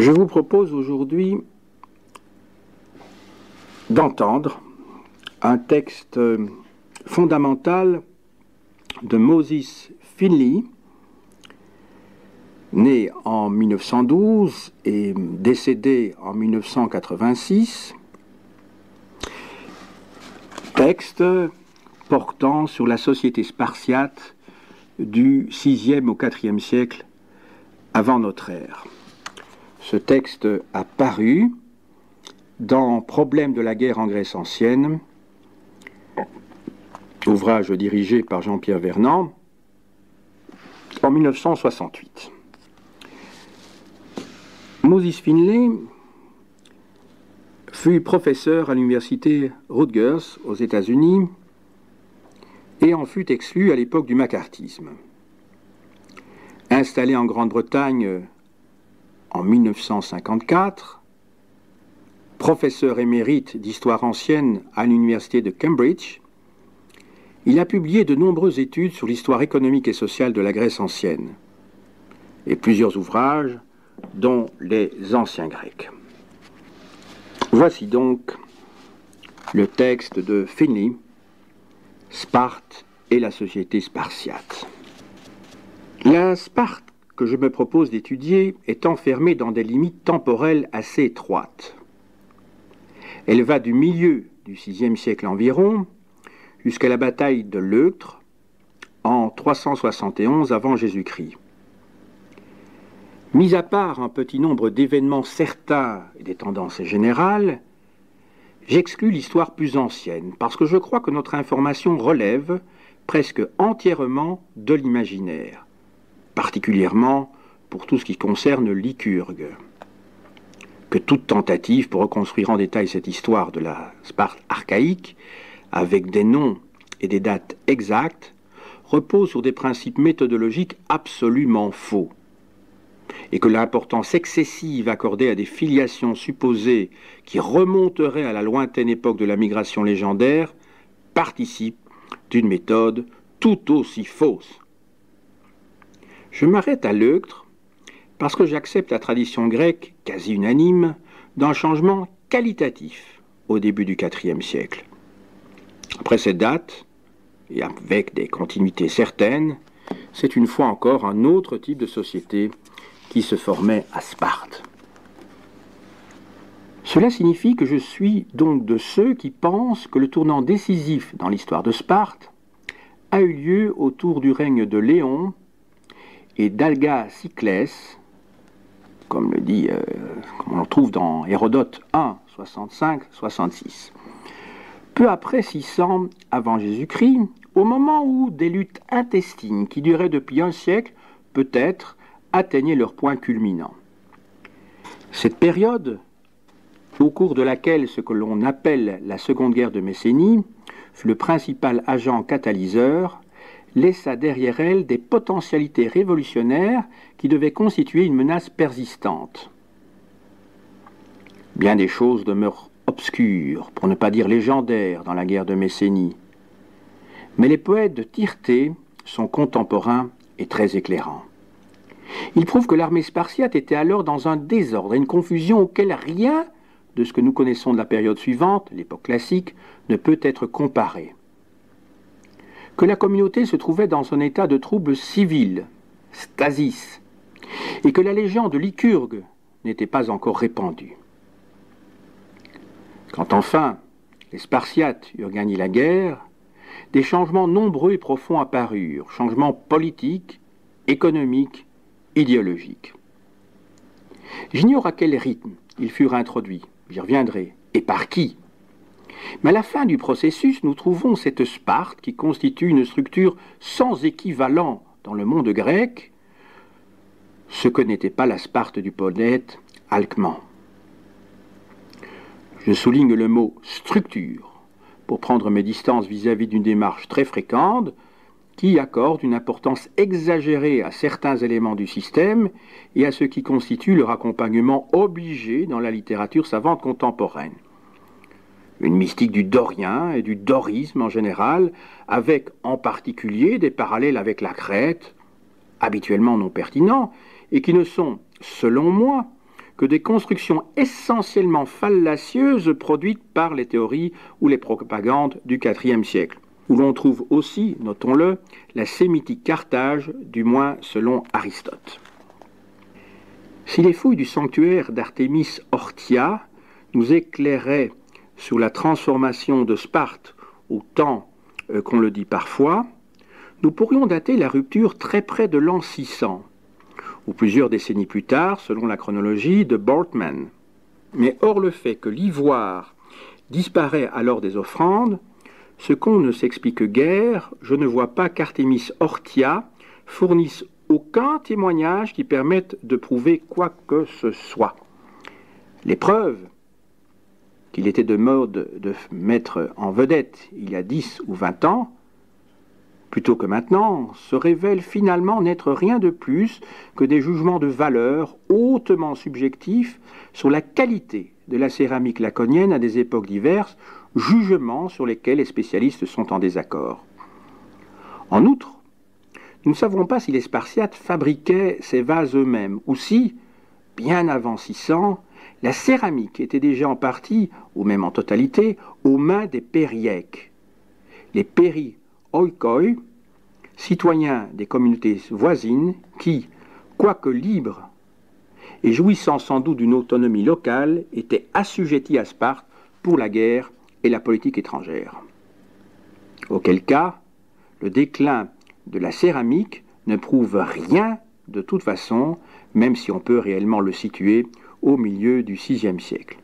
Je vous propose aujourd'hui d'entendre un texte fondamental de Moses Finley, né en 1912 et décédé en 1986, texte portant sur la société spartiate du 6e au 4e siècle avant notre ère. Ce texte a paru dans Problèmes de la guerre en Grèce ancienne, ouvrage dirigé par Jean-Pierre Vernant, en 1968. Moses Finley fut professeur à l'université Rutgers aux États-Unis et en fut exclu à l'époque du macartisme. Installé en Grande-Bretagne en 1954, professeur émérite d'histoire ancienne à l'université de Cambridge, il a publié de nombreuses études sur l'histoire économique et sociale de la Grèce ancienne et plusieurs ouvrages, dont les anciens Grecs. Voici donc le texte de Finley, Sparte et la société spartiate. La Sparte que je me propose d'étudier est enfermée dans des limites temporelles assez étroites. Elle va du milieu du VIe siècle environ jusqu'à la bataille de Leuctre en 371 avant Jésus-Christ. Mis à part un petit nombre d'événements certains et des tendances générales, j'exclus l'histoire plus ancienne parce que je crois que notre information relève presque entièrement de l'imaginaire, particulièrement pour tout ce qui concerne Lycurgue, que toute tentative pour reconstruire en détail cette histoire de la Sparte archaïque, avec des noms et des dates exactes, repose sur des principes méthodologiques absolument faux, et que l'importance excessive accordée à des filiations supposées qui remonteraient à la lointaine époque de la migration légendaire participe d'une méthode tout aussi fausse. Je m'arrête à Leuctre parce que j'accepte la tradition grecque, quasi unanime, d'un changement qualitatif au début du IVe siècle. Après cette date, et avec des continuités certaines, c'est une fois encore un autre type de société qui se formait à Sparte. Cela signifie que je suis donc de ceux qui pensent que le tournant décisif dans l'histoire de Sparte a eu lieu autour du règne de Léon et d'Algaciclès, comme on le trouve dans Hérodote 1, 65-66. Peu après 600 avant Jésus-Christ, au moment où des luttes intestines qui duraient depuis un siècle, peut-être, atteignaient leur point culminant. Cette période, au cours de laquelle ce que l'on appelle la Seconde Guerre de Messénie fut le principal agent catalyseur, laissa derrière elle des potentialités révolutionnaires qui devaient constituer une menace persistante. Bien des choses demeurent obscures, pour ne pas dire légendaires, dans la guerre de Messénie. Mais les poètes de Tyrtée sont contemporains et très éclairants. Ils prouvent que l'armée spartiate était alors dans un désordre et une confusion auquel rien de ce que nous connaissons de la période suivante, l'époque classique, ne peut être comparé. Que la communauté se trouvait dans un état de trouble civil, stasis, et que la légende de Lycurgue n'était pas encore répandue. Quand enfin les Spartiates eurent gagné la guerre, des changements nombreux et profonds apparurent, changements politiques, économiques, idéologiques. J'ignore à quel rythme ils furent introduits, j'y reviendrai, et par qui. Mais à la fin du processus, nous trouvons cette Sparte qui constitue une structure sans équivalent dans le monde grec, ce que n'était pas la Sparte du poète Alcman. Je souligne le mot « structure » pour prendre mes distances vis-à-vis d'une démarche très fréquente qui accorde une importance exagérée à certains éléments du système et à ce qui constitue leur accompagnement obligé dans la littérature savante contemporaine. Une mystique du dorien et du dorisme en général, avec en particulier des parallèles avec la Crète, habituellement non pertinents, et qui ne sont, selon moi, que des constructions essentiellement fallacieuses produites par les théories ou les propagandes du IVe siècle, où l'on trouve aussi, notons-le, la sémitique Carthage, du moins selon Aristote. Si les fouilles du sanctuaire d'Artémis Orthia nous éclairaient sur la transformation de Sparte au temps qu'on le dit parfois, nous pourrions dater la rupture très près de l'an 600, ou plusieurs décennies plus tard, selon la chronologie de Bortman. Mais hors le fait que l'ivoire disparaît alors des offrandes, ce qu'on ne s'explique guère, je ne vois pas qu'Artémis Orthia fournisse aucun témoignage qui permette de prouver quoi que ce soit. Les preuves qu'il était de mode de mettre en vedette il y a 10 ou 20 ans, plutôt que maintenant, se révèlent finalement n'être rien de plus que des jugements de valeur hautement subjectifs sur la qualité de la céramique laconienne à des époques diverses, jugements sur lesquels les spécialistes sont en désaccord. En outre, nous ne savons pas si les Spartiates fabriquaient ces vases eux-mêmes, ou si, bien avant 600, la céramique était déjà en partie, ou même en totalité, aux mains des périèques. Les oikoi, citoyens des communautés voisines qui, quoique libres et jouissant sans doute d'une autonomie locale, étaient assujettis à Sparte pour la guerre et la politique étrangère. Auquel cas, le déclin de la céramique ne prouve rien de toute façon, même si on peut réellement le situer au milieu du VIe siècle.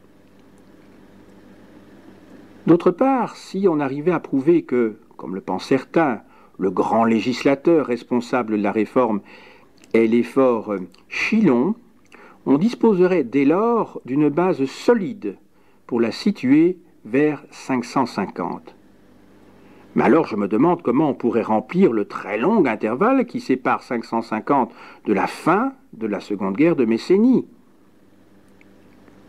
D'autre part, si on arrivait à prouver que, comme le pensent certains, le grand législateur responsable de la réforme est l'effort Chilon, on disposerait dès lors d'une base solide pour la situer vers 550. Mais alors je me demande comment on pourrait remplir le très long intervalle qui sépare 550 de la fin de la Seconde Guerre de Messénie.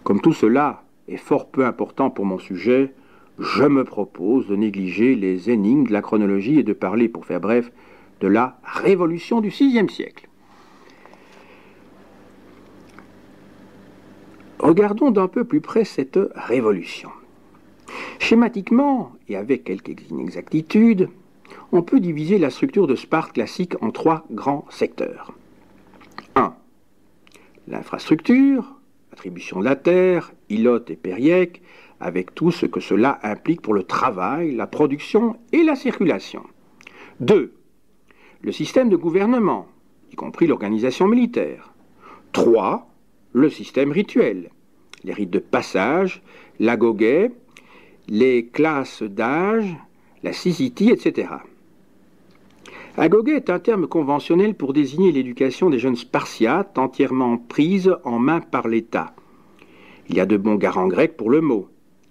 Comme tout cela est fort peu important pour mon sujet, je me propose de négliger les énigmes de la chronologie et de parler, pour faire bref, de la révolution du VIe siècle. Regardons d'un peu plus près cette révolution. Schématiquement, et avec quelques inexactitudes, on peut diviser la structure de Sparte classique en 3 grands secteurs. 1. L'infrastructure, attribution de la terre, ilotes et périèques, avec tout ce que cela implique pour le travail, la production et la circulation. 2. Le système de gouvernement, y compris l'organisation militaire. 3. Le système rituel, les rites de passage, l'agoge, les classes d'âge, la sysitie, etc. Agoge est un terme conventionnel pour désigner l'éducation des jeunes Spartiates entièrement prise en main par l'État. Il y a de bons garants grecs pour le mot.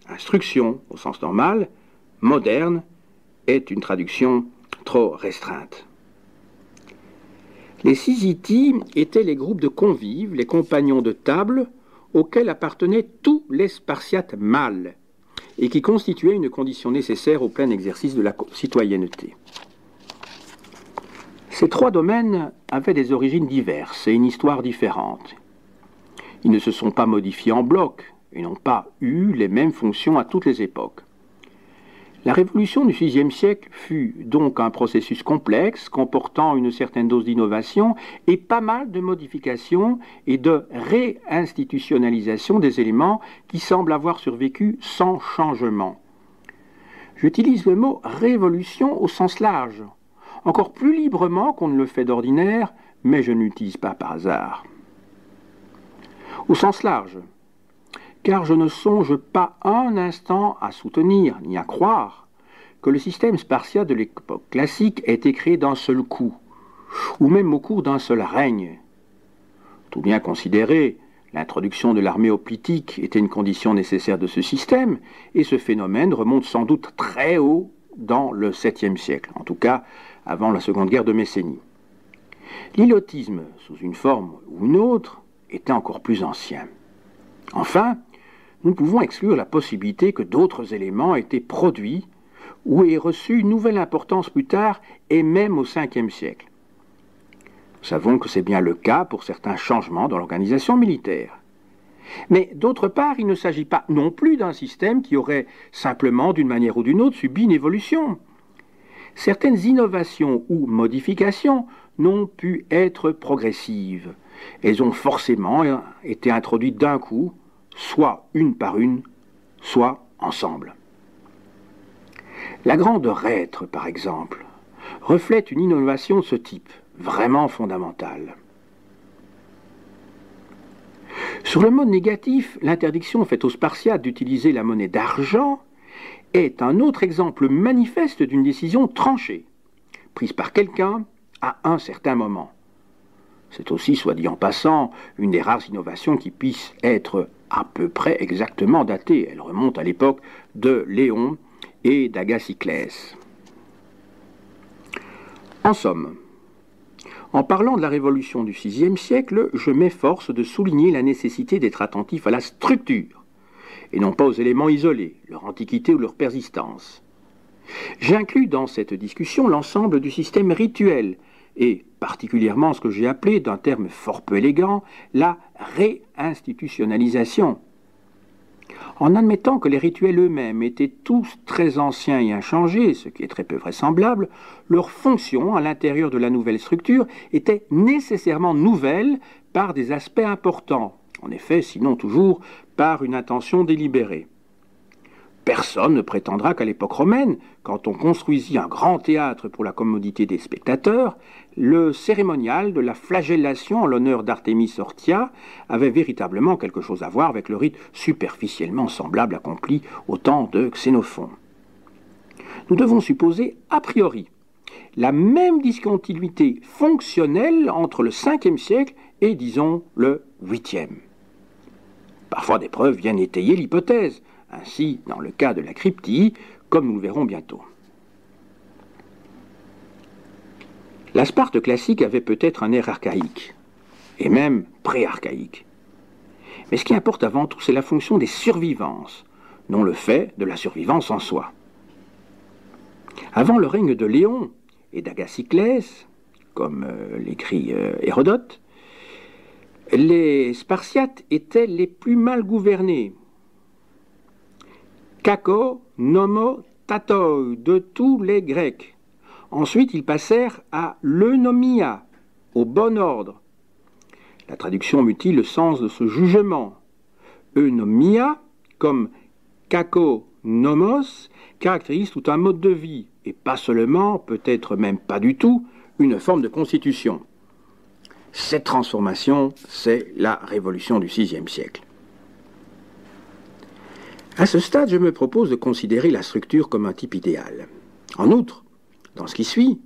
Instruction, au sens normal, moderne, est une traduction trop restreinte. Les sysities étaient les groupes de convives, les compagnons de table, auxquels appartenaient tous les Spartiates mâles, et qui constituaient une condition nécessaire au plein exercice de la citoyenneté. Ces 3 domaines avaient des origines diverses et une histoire différente. Ils ne se sont pas modifiés en bloc et n'ont pas eu les mêmes fonctions à toutes les époques. La révolution du VIe siècle fut donc un processus complexe comportant une certaine dose d'innovation et pas mal de modifications et de réinstitutionnalisation des éléments qui semblent avoir survécu sans changement. J'utilise le mot « révolution » au sens large, encore plus librement qu'on ne le fait d'ordinaire, mais je n'utilise pas par hasard. Au sens large, car je ne songe pas un instant à soutenir, ni à croire, que le système spartiate de l'époque classique ait été créé d'un seul coup, ou même au cours d'un seul règne. Tout bien considéré, l'introduction de l'armée hoplitique était une condition nécessaire de ce système, et ce phénomène remonte sans doute très haut dans le 7e siècle, en tout cas avant la Seconde Guerre de Messénie. L'ilotisme, sous une forme ou une autre, était encore plus ancien. Enfin, nous pouvons exclure la possibilité que d'autres éléments aient été produits ou aient reçu une nouvelle importance plus tard et même au 5e siècle. Nous savons que c'est bien le cas pour certains changements dans l'organisation militaire. Mais d'autre part, il ne s'agit pas non plus d'un système qui aurait simplement, d'une manière ou d'une autre, subi une évolution. Certaines innovations ou modifications n'ont pu être progressives. Elles ont forcément été introduites d'un coup, soit une par une, soit ensemble. La grande rêtre, par exemple, reflète une innovation de ce type, vraiment fondamentale. Sur le mode négatif, l'interdiction faite aux Spartiates d'utiliser la monnaie d'argent est un autre exemple manifeste d'une décision tranchée, prise par quelqu'un à un certain moment. C'est aussi, soit dit en passant, une des rares innovations qui puisse être à peu près exactement datée. Elle remonte à l'époque de Léon et d'Agaciclès. En somme, en parlant de la révolution du VIe siècle, je m'efforce de souligner la nécessité d'être attentif à la structure, et non pas aux éléments isolés, leur antiquité ou leur persistance. J'inclus dans cette discussion l'ensemble du système rituel, et particulièrement ce que j'ai appelé, d'un terme fort peu élégant, la réinstitutionnalisation. En admettant que les rituels eux-mêmes étaient tous très anciens et inchangés, ce qui est très peu vraisemblable, leur fonction à l'intérieur de la nouvelle structure était nécessairement nouvelle par des aspects importants, en effet, sinon toujours par une intention délibérée. Personne ne prétendra qu'à l'époque romaine, quand on construisit un grand théâtre pour la commodité des spectateurs, le cérémonial de la flagellation en l'honneur d'Artémis Orthia avait véritablement quelque chose à voir avec le rite superficiellement semblable accompli au temps de Xénophon. Nous devons supposer a priori la même discontinuité fonctionnelle entre le 5e siècle et, disons, le 8e. Parfois des preuves viennent étayer l'hypothèse, ainsi dans le cas de la cryptie, comme nous le verrons bientôt. La Sparte classique avait peut-être un air archaïque, et même pré-archaïque. Mais ce qui importe avant tout, c'est la fonction des survivances, non le fait de la survivance en soi. Avant le règne de Léon et d'Agaciclès, comme l'écrit Hérodote, les Spartiates étaient les plus mal gouvernés. Kako, nomo, tatoi, de tous les Grecs. Ensuite, ils passèrent à l'eunomia, au bon ordre. La traduction mutile le sens de ce jugement. Eunomia, comme kako, nomos, caractérise tout un mode de vie, et pas seulement, peut-être même pas du tout, une forme de constitution. Cette transformation, c'est la révolution du VIe siècle. À ce stade, je me propose de considérer la structure comme un type idéal. En outre, dans ce qui suit,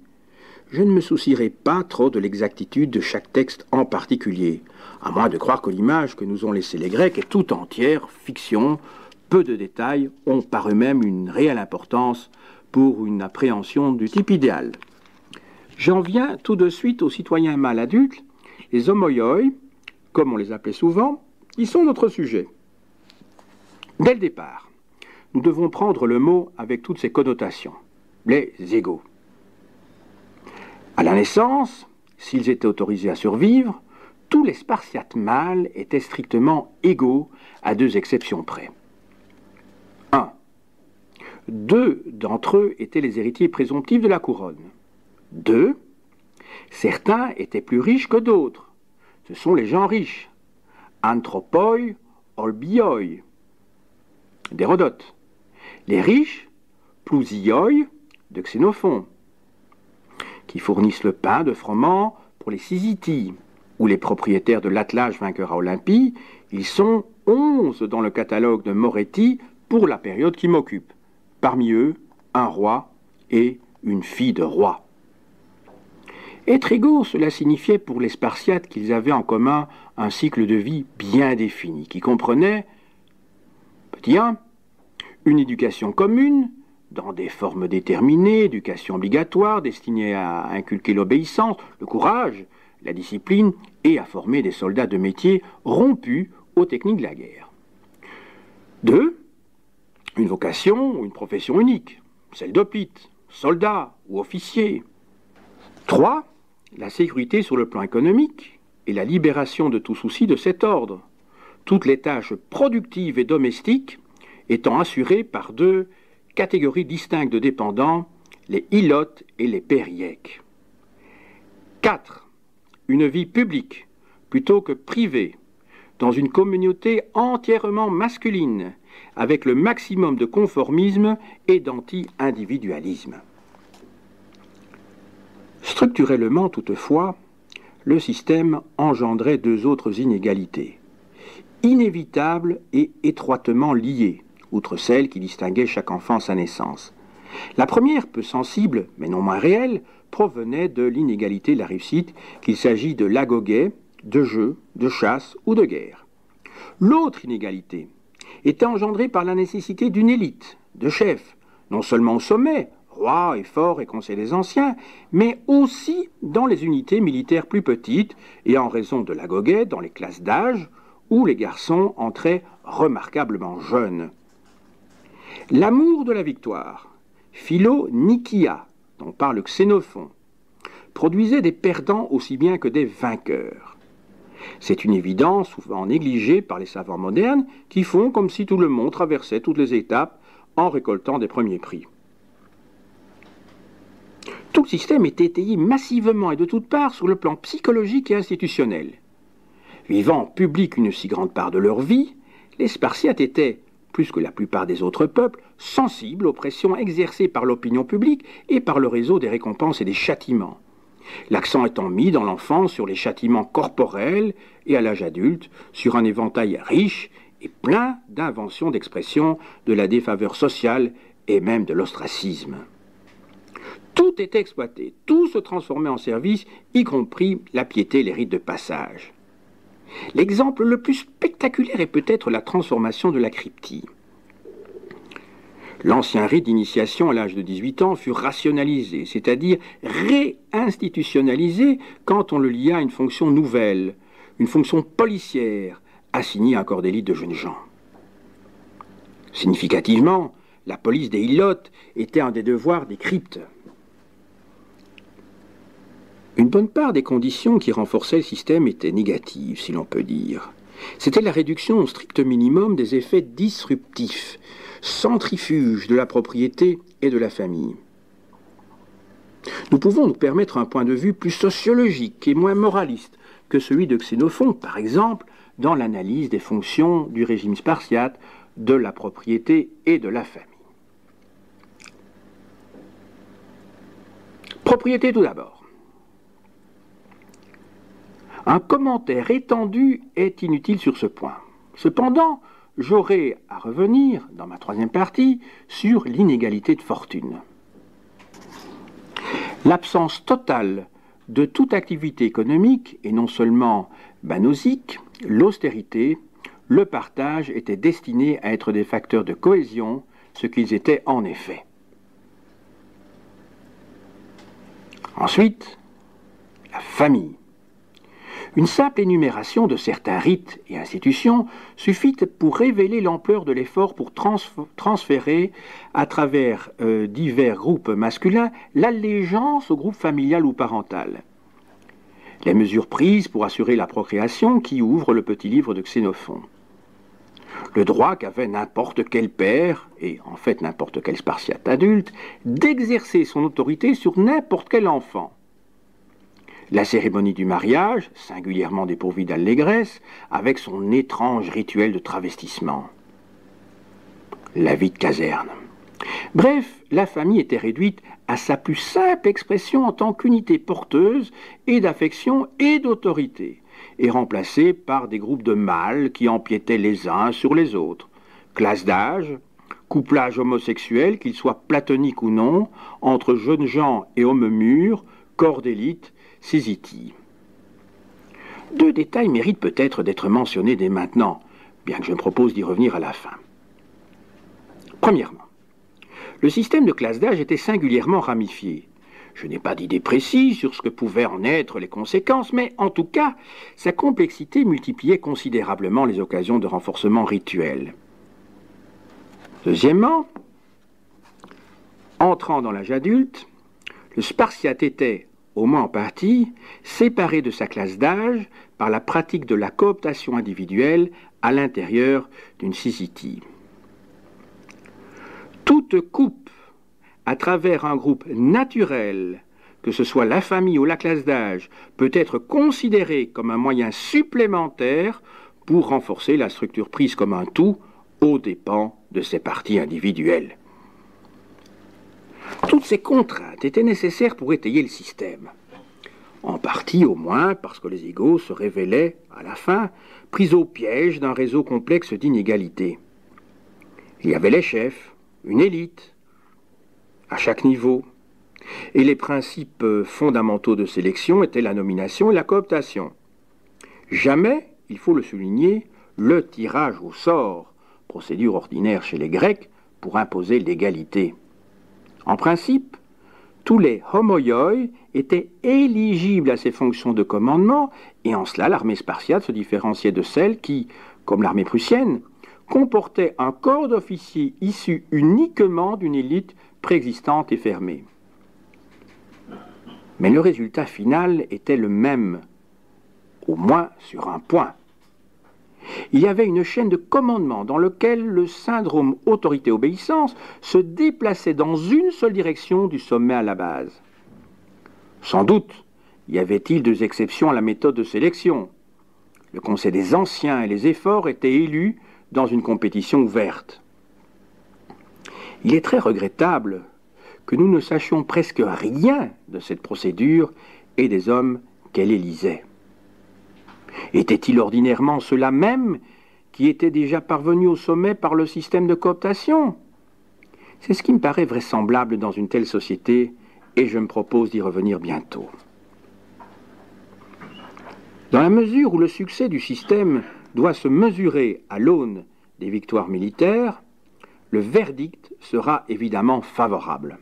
je ne me soucierai pas trop de l'exactitude de chaque texte en particulier, à moins de croire que l'image que nous ont laissée les Grecs est tout entière fiction, peu de détails ont par eux-mêmes une réelle importance pour une appréhension du type idéal. J'en viens tout de suite aux citoyens mâles adultes, les homoioi, comme on les appelait souvent, qui sont notre sujet. Dès le départ, nous devons prendre le mot avec toutes ses connotations, les égaux. À la naissance, s'ils étaient autorisés à survivre, tous les Spartiates mâles étaient strictement égaux, à 2 exceptions près. 1. 2 d'entre eux étaient les héritiers présomptifs de la couronne. 2. Certains étaient plus riches que d'autres. Ce sont les gens riches. Anthropoi, olbioi, d'Hérodote. Les riches, plousioi, de Xénophon, qui fournissent le pain de froment pour les Sysitis, ou les propriétaires de l'attelage vainqueur à Olympie. Ils sont 11 dans le catalogue de Moretti pour la période qui m'occupe. Parmi eux, un roi et une fille de roi. Être égaux, cela signifiait pour les Spartiates qu'ils avaient en commun un cycle de vie bien défini, qui comprenait, petit 1, une éducation commune, dans des formes déterminées, éducation obligatoire, destinée à inculquer l'obéissance, le courage, la discipline, et à former des soldats de métier rompus aux techniques de la guerre. 2, une vocation ou une profession unique, celle d'hoplite, soldat ou officier. 3, la sécurité sur le plan économique et la libération de tout souci de cet ordre. toutes les tâches productives et domestiques étant assurées par deux catégories distinctes de dépendants, les ilotes et les périèques. 4. Une vie publique plutôt que privée, dans une communauté entièrement masculine, avec le maximum de conformisme et d'anti-individualisme. Structurellement, toutefois, le système engendrait deux autres inégalités, inévitables et étroitement liées, outre celles qui distinguaient chaque enfant à sa naissance. La première, peu sensible, mais non moins réelle, provenait de l'inégalité de la réussite, qu'il s'agit de l'agoguet, de jeu, de chasse ou de guerre. L'autre inégalité était engendrée par la nécessité d'une élite, de chefs, non seulement au sommet, rois et forts et conseils des anciens, mais aussi dans les unités militaires plus petites et en raison de l'agoguet dans les classes d'âge où les garçons entraient remarquablement jeunes. L'amour de la victoire, philonikia, dont parle Xénophon, produisait des perdants aussi bien que des vainqueurs. C'est une évidence souvent négligée par les savants modernes qui font comme si tout le monde traversait toutes les étapes en récoltant des premiers prix. Tout le système était étayé massivement et de toutes parts sur le plan psychologique et institutionnel. Vivant en public une si grande part de leur vie, les Spartiates étaient, plus que la plupart des autres peuples, sensibles aux pressions exercées par l'opinion publique et par le réseau des récompenses et des châtiments. L'accent étant mis dans l'enfance sur les châtiments corporels et à l'âge adulte, sur un éventail riche et plein d'inventions d'expression de la défaveur sociale et même de l'ostracisme. Tout était exploité, tout se transformait en service, y compris la piété et les rites de passage. L'exemple le plus spectaculaire est peut-être la transformation de la cryptie. L'ancien rite d'initiation à l'âge de 18 ans fut rationalisé, c'est-à-dire réinstitutionnalisé quand on le lia à une fonction nouvelle, une fonction policière, assignée à un corps d'élite de jeunes gens. Significativement, la police des ilotes était un des devoirs des cryptes. Une bonne part des conditions qui renforçaient le système étaient négatives, si l'on peut dire. C'était la réduction au strict minimum des effets disruptifs, centrifuges de la propriété et de la famille. Nous pouvons nous permettre un point de vue plus sociologique et moins moraliste que celui de Xénophon, par exemple, dans l'analyse des fonctions du régime spartiate, de la propriété et de la famille. Propriété tout d'abord. Un commentaire étendu est inutile sur ce point. Cependant, j'aurai à revenir, dans ma troisième partie, sur l'inégalité de fortune. L'absence totale de toute activité économique, et non seulement banosique, l'austérité, le partage étaient destinés à être des facteurs de cohésion, ce qu'ils étaient en effet. Ensuite, la famille. Une simple énumération de certains rites et institutions suffit pour révéler l'ampleur de l'effort pour transférer à travers divers groupes masculins l'allégeance au groupe familial ou parental. Les mesures prises pour assurer la procréation qui ouvre le petit livre de Xénophon. Le droit qu'avait n'importe quel père, et en fait n'importe quel spartiate adulte, d'exercer son autorité sur n'importe quel enfant. La cérémonie du mariage, singulièrement dépourvue d'allégresse, avec son étrange rituel de travestissement. La vie de caserne. Bref, la famille était réduite à sa plus simple expression en tant qu'unité porteuse et d'affection et d'autorité, et remplacée par des groupes de mâles qui empiétaient les uns sur les autres. Classe d'âge, couplage homosexuel, qu'il soit platonique ou non, entre jeunes gens et hommes mûrs, corps d'élite, Sysitie. Deux détails méritent peut-être d'être mentionnés dès maintenant, bien que je me propose d'y revenir à la fin. Premièrement, le système de classe d'âge était singulièrement ramifié. Je n'ai pas d'idée précise sur ce que pouvaient en être les conséquences, mais en tout cas, sa complexité multipliait considérablement les occasions de renforcement rituel. Deuxièmement, entrant dans l'âge adulte, le Spartiate était, au moins en partie, séparé de sa classe d'âge par la pratique de la cooptation individuelle à l'intérieur d'une sysitie. Toute coupe à travers un groupe naturel, que ce soit la famille ou la classe d'âge, peut être considérée comme un moyen supplémentaire pour renforcer la structure prise comme un tout aux dépens de ses parties individuelles. Toutes ces contraintes étaient nécessaires pour étayer le système. En partie au moins parce que les égaux se révélaient, à la fin, pris au piège d'un réseau complexe d'inégalités. Il y avait les chefs, une élite, à chaque niveau, et les principes fondamentaux de sélection étaient la nomination et la cooptation. Jamais, il faut le souligner, le tirage au sort, procédure ordinaire chez les Grecs, pour imposer l'égalité. En principe, tous les homoioi étaient éligibles à ces fonctions de commandement, et en cela l'armée spartiate se différenciait de celle qui, comme l'armée prussienne, comportait un corps d'officiers issus uniquement d'une élite préexistante et fermée. Mais le résultat final était le même, au moins sur un point. Il y avait une chaîne de commandement dans laquelle le syndrome autorité-obéissance se déplaçait dans une seule direction du sommet à la base. Sans doute y avait-il deux exceptions à la méthode de sélection. Le Conseil des Anciens et les efforts étaient élus dans une compétition ouverte. Il est très regrettable que nous ne sachions presque rien de cette procédure et des hommes qu'elle élisait. Était-il ordinairement ceux-là même qui étaient déjà parvenus au sommet par le système de cooptation? C'est ce qui me paraît vraisemblable dans une telle société, et je me propose d'y revenir bientôt. Dans la mesure où le succès du système doit se mesurer à l'aune des victoires militaires, le verdict sera évidemment favorable.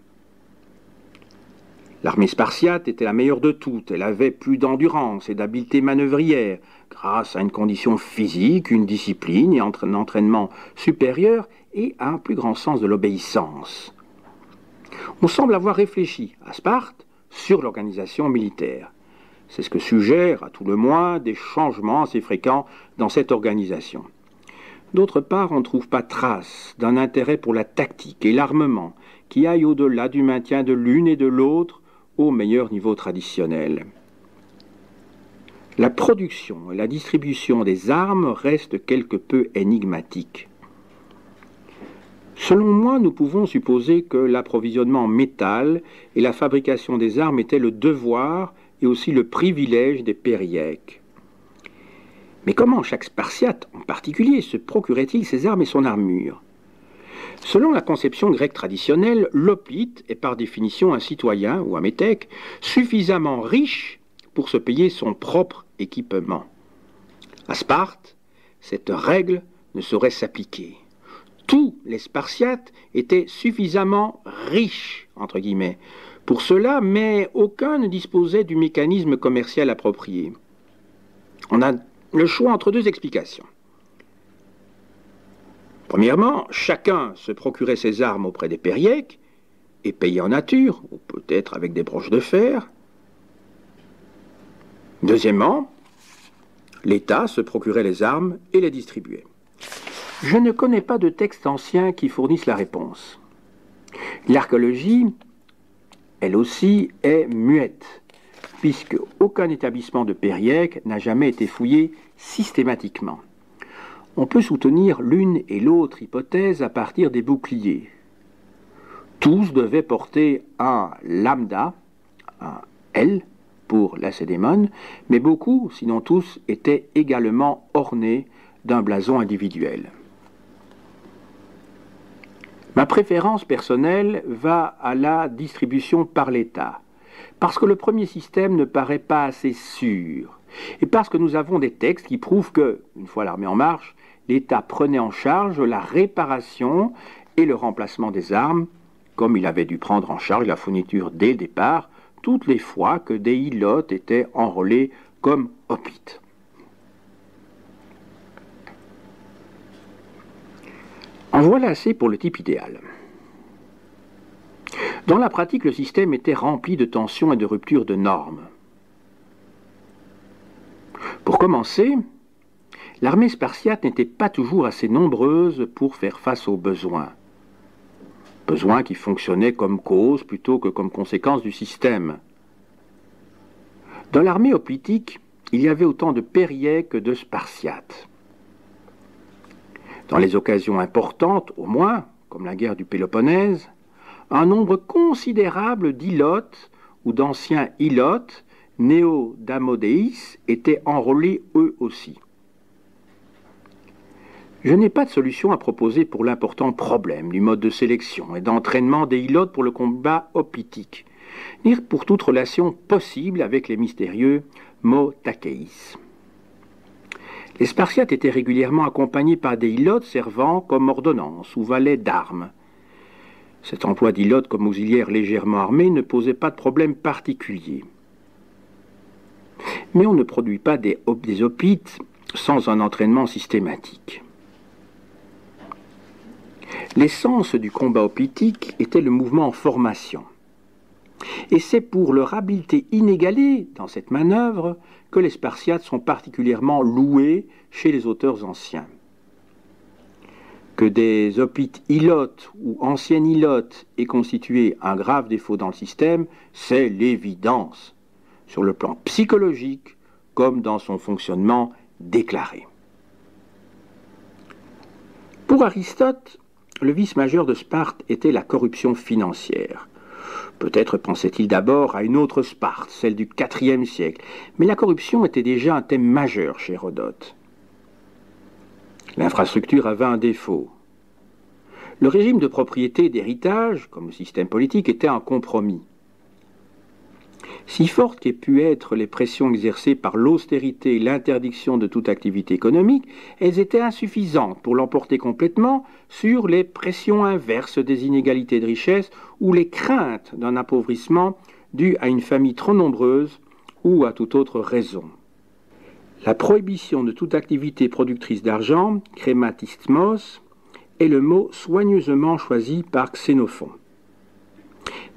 L'armée spartiate était la meilleure de toutes, elle avait plus d'endurance et d'habileté manœuvrière, grâce à une condition physique, une discipline et un entraînement supérieur et à un plus grand sens de l'obéissance. On semble avoir réfléchi à Sparte sur l'organisation militaire. C'est ce que suggèrent, à tout le moins, des changements assez fréquents dans cette organisation. D'autre part, on ne trouve pas trace d'un intérêt pour la tactique et l'armement qui aille au-delà du maintien de l'une et de l'autre au meilleur niveau traditionnel. La production et la distribution des armes restent quelque peu énigmatiques. Selon moi, nous pouvons supposer que l'approvisionnement en métal et la fabrication des armes étaient le devoir et aussi le privilège des périèques. Mais comment chaque Spartiate, en particulier, se procurait-il ses armes et son armure? Selon la conception grecque traditionnelle, l'hoplite est par définition un citoyen, ou un métèque, suffisamment riche pour se payer son propre équipement. À Sparte, cette règle ne saurait s'appliquer. Tous les Spartiates étaient suffisamment riches, entre guillemets, pour cela, mais aucun ne disposait du mécanisme commercial approprié. On a le choix entre deux explications. Premièrement, chacun se procurait ses armes auprès des périèques et payait en nature, ou peut-être avec des broches de fer. Deuxièmement, l'État se procurait les armes et les distribuait. Je ne connais pas de textes anciens qui fournissent la réponse. L'archéologie, elle aussi, est muette, puisque aucun établissement de périèque n'a jamais été fouillé systématiquement. On peut soutenir l'une et l'autre hypothèse à partir des boucliers. Tous devaient porter un lambda, un L pour lacédémone, mais beaucoup, sinon tous, étaient également ornés d'un blason individuel. Ma préférence personnelle va à la distribution par l'État, parce que le premier système ne paraît pas assez sûr, et parce que nous avons des textes qui prouvent que, une fois l'armée en marche, l'État prenait en charge la réparation et le remplacement des armes, comme il avait dû prendre en charge la fourniture dès le départ, toutes les fois que des ilotes étaient enrôlés comme hoplites. En voilà assez pour le type idéal. Dans la pratique, le système était rempli de tensions et de ruptures de normes. Pour commencer, l'armée spartiate n'était pas toujours assez nombreuse pour faire face aux besoins. Besoins qui fonctionnaient comme cause plutôt que comme conséquence du système. Dans l'armée hoplitique, il y avait autant de Périais que de Spartiates. Dans les occasions importantes, au moins, comme la guerre du Péloponnèse, un nombre considérable d'Ilotes ou d'anciens Ilotes, néo-damodéis, étaient enrôlés eux aussi. Je n'ai pas de solution à proposer pour l'important problème du mode de sélection et d'entraînement des Ilotes pour le combat hoplitique, ni pour toute relation possible avec les mystérieux Motakéis. Les Spartiates étaient régulièrement accompagnés par des Ilotes servant comme ordonnance ou valets d'armes. Cet emploi d'Ilotes comme auxiliaires légèrement armés ne posait pas de problème particulier. Mais on ne produit pas des hoplites sans un entraînement systématique. L'essence du combat hoplitique était le mouvement en formation. Et c'est pour leur habileté inégalée dans cette manœuvre que les Spartiates sont particulièrement loués chez les auteurs anciens. Que des hoplites ilotes ou anciennes ilotes aient constitué un grave défaut dans le système, c'est l'évidence, sur le plan psychologique comme dans son fonctionnement déclaré. Pour Aristote, le vice majeur de Sparte était la corruption financière. Peut-être pensait-il d'abord à une autre Sparte, celle du IVe siècle, mais la corruption était déjà un thème majeur chez Hérodote. L'infrastructure avait un défaut. Le régime de propriété et d'héritage, comme le système politique, était un compromis. Si fortes qu'aient pu être les pressions exercées par l'austérité et l'interdiction de toute activité économique, elles étaient insuffisantes pour l'emporter complètement sur les pressions inverses des inégalités de richesse ou les craintes d'un appauvrissement dû à une famille trop nombreuse ou à toute autre raison. La prohibition de toute activité productrice d'argent, crématismos, est le mot soigneusement choisi par Xénophon.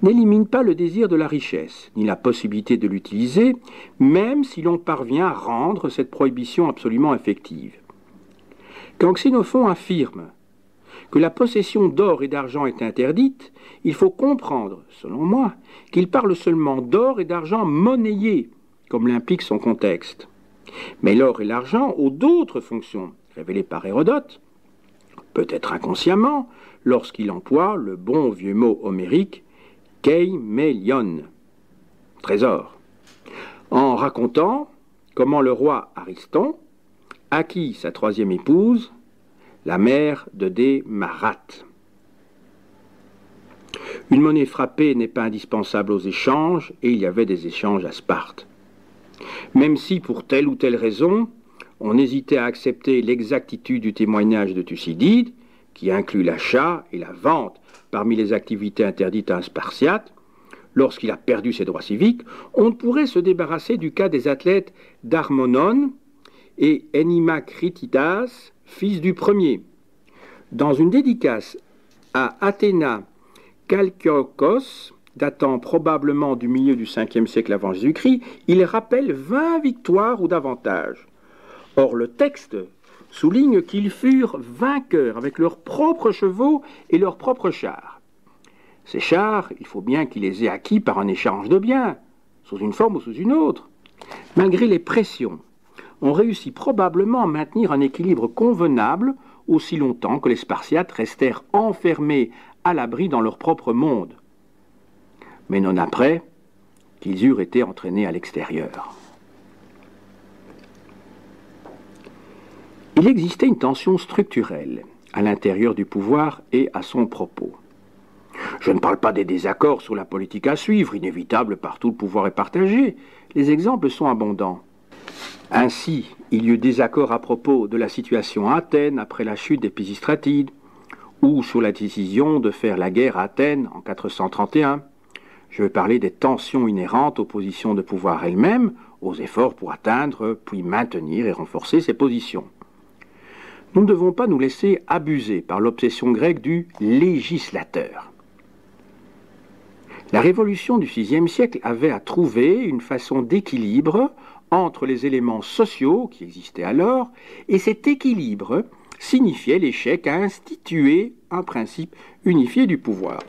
N'élimine pas le désir de la richesse, ni la possibilité de l'utiliser, même si l'on parvient à rendre cette prohibition absolument effective. Quand Xénophon affirme que la possession d'or et d'argent est interdite, il faut comprendre, selon moi, qu'il parle seulement d'or et d'argent monnayés, comme l'implique son contexte. Mais l'or et l'argent ont d'autres fonctions, révélées par Hérodote, peut-être inconsciemment, lorsqu'il emploie le bon vieux mot homérique keimelion, trésor, en racontant comment le roi Ariston acquit sa troisième épouse, la mère de Démarate. Une monnaie frappée n'est pas indispensable aux échanges, et il y avait des échanges à Sparte. Même si, pour telle ou telle raison, on hésitait à accepter l'exactitude du témoignage de Thucydide, qui inclut l'achat et la vente parmi les activités interdites à un Spartiate, lorsqu'il a perdu ses droits civiques, on ne pourrait se débarrasser du cas des athlètes d'Harmonon et Enimacritidas, fils du premier. Dans une dédicace à Athéna Kalkiokos, datant probablement du milieu du 5e siècle avant Jésus-Christ, il rappelle 20 victoires ou davantage. Or, le texte souligne qu'ils furent vainqueurs avec leurs propres chevaux et leurs propres chars. Ces chars, il faut bien qu'ils les aient acquis par un échange de biens, sous une forme ou sous une autre. Malgré les pressions, on réussit probablement à maintenir un équilibre convenable aussi longtemps que les Spartiates restèrent enfermés à l'abri dans leur propre monde. Mais non après qu'ils eurent été entraînés à l'extérieur. Il existait une tension structurelle à l'intérieur du pouvoir et à son propos. Je ne parle pas des désaccords sur la politique à suivre, inévitable partout le pouvoir est partagé. Les exemples sont abondants. Ainsi, il y eut des accords à propos de la situation à Athènes après la chute des Pisistratides, ou sur la décision de faire la guerre à Athènes en 431. Je veux parler des tensions inhérentes aux positions de pouvoir elles-mêmes, aux efforts pour atteindre, puis maintenir et renforcer ces positions. Nous ne devons pas nous laisser abuser par l'obsession grecque du législateur. La révolution du VIe siècle avait à trouver une façon d'équilibre entre les éléments sociaux qui existaient alors, et cet équilibre signifiait l'échec à instituer un principe unifié du pouvoir.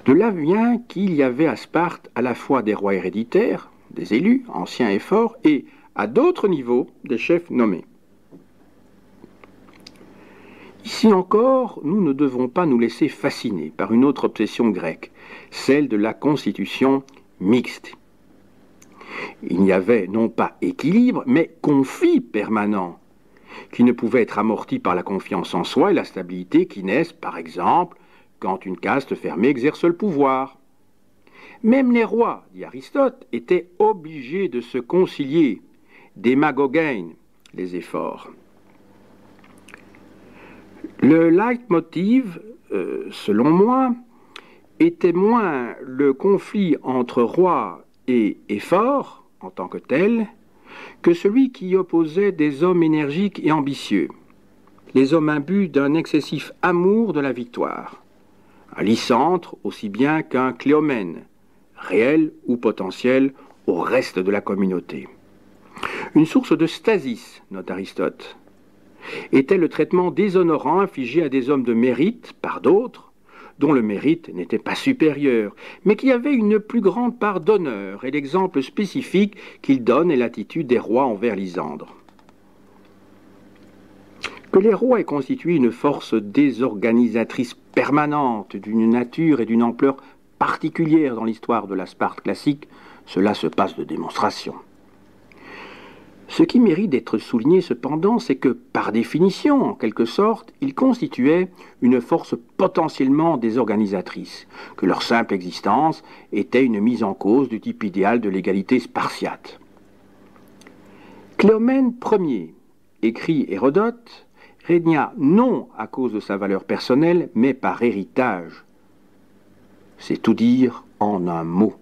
De là vient qu'il y avait à Sparte à la fois des rois héréditaires, des élus, anciens et forts, et, à d'autres niveaux, des chefs nommés. Ici encore, nous ne devons pas nous laisser fasciner par une autre obsession grecque, celle de la constitution mixte. Il n'y avait non pas équilibre, mais conflit permanent, qui ne pouvait être amorti par la confiance en soi et la stabilité qui naissent, par exemple, quand une caste fermée exerce le pouvoir. Même les rois, dit Aristote, étaient obligés de se concilier, démagogein, les efforts. Le leitmotiv, selon moi, était moins le conflit entre roi et effort, en tant que tel, que celui qui opposait des hommes énergiques et ambitieux, les hommes imbus d'un excessif amour de la victoire, un Lysantre aussi bien qu'un Cléomène, réel ou potentiel au reste de la communauté. Une source de stasis, note Aristote, était le traitement déshonorant infligé à des hommes de mérite par d'autres, dont le mérite n'était pas supérieur, mais qui avaient une plus grande part d'honneur, et l'exemple spécifique qu'il donne est l'attitude des rois envers Lysandre. Que les rois aient constitué une force désorganisatrice permanente d'une nature et d'une ampleur particulière dans l'histoire de la Sparte classique, cela se passe de démonstration. Ce qui mérite d'être souligné cependant, c'est que, par définition, en quelque sorte, ils constituaient une force potentiellement désorganisatrice, que leur simple existence était une mise en cause du type idéal de l'égalité spartiate. Cléomène Ier, écrit Hérodote, régna non à cause de sa valeur personnelle, mais par héritage. C'est tout dire en un mot.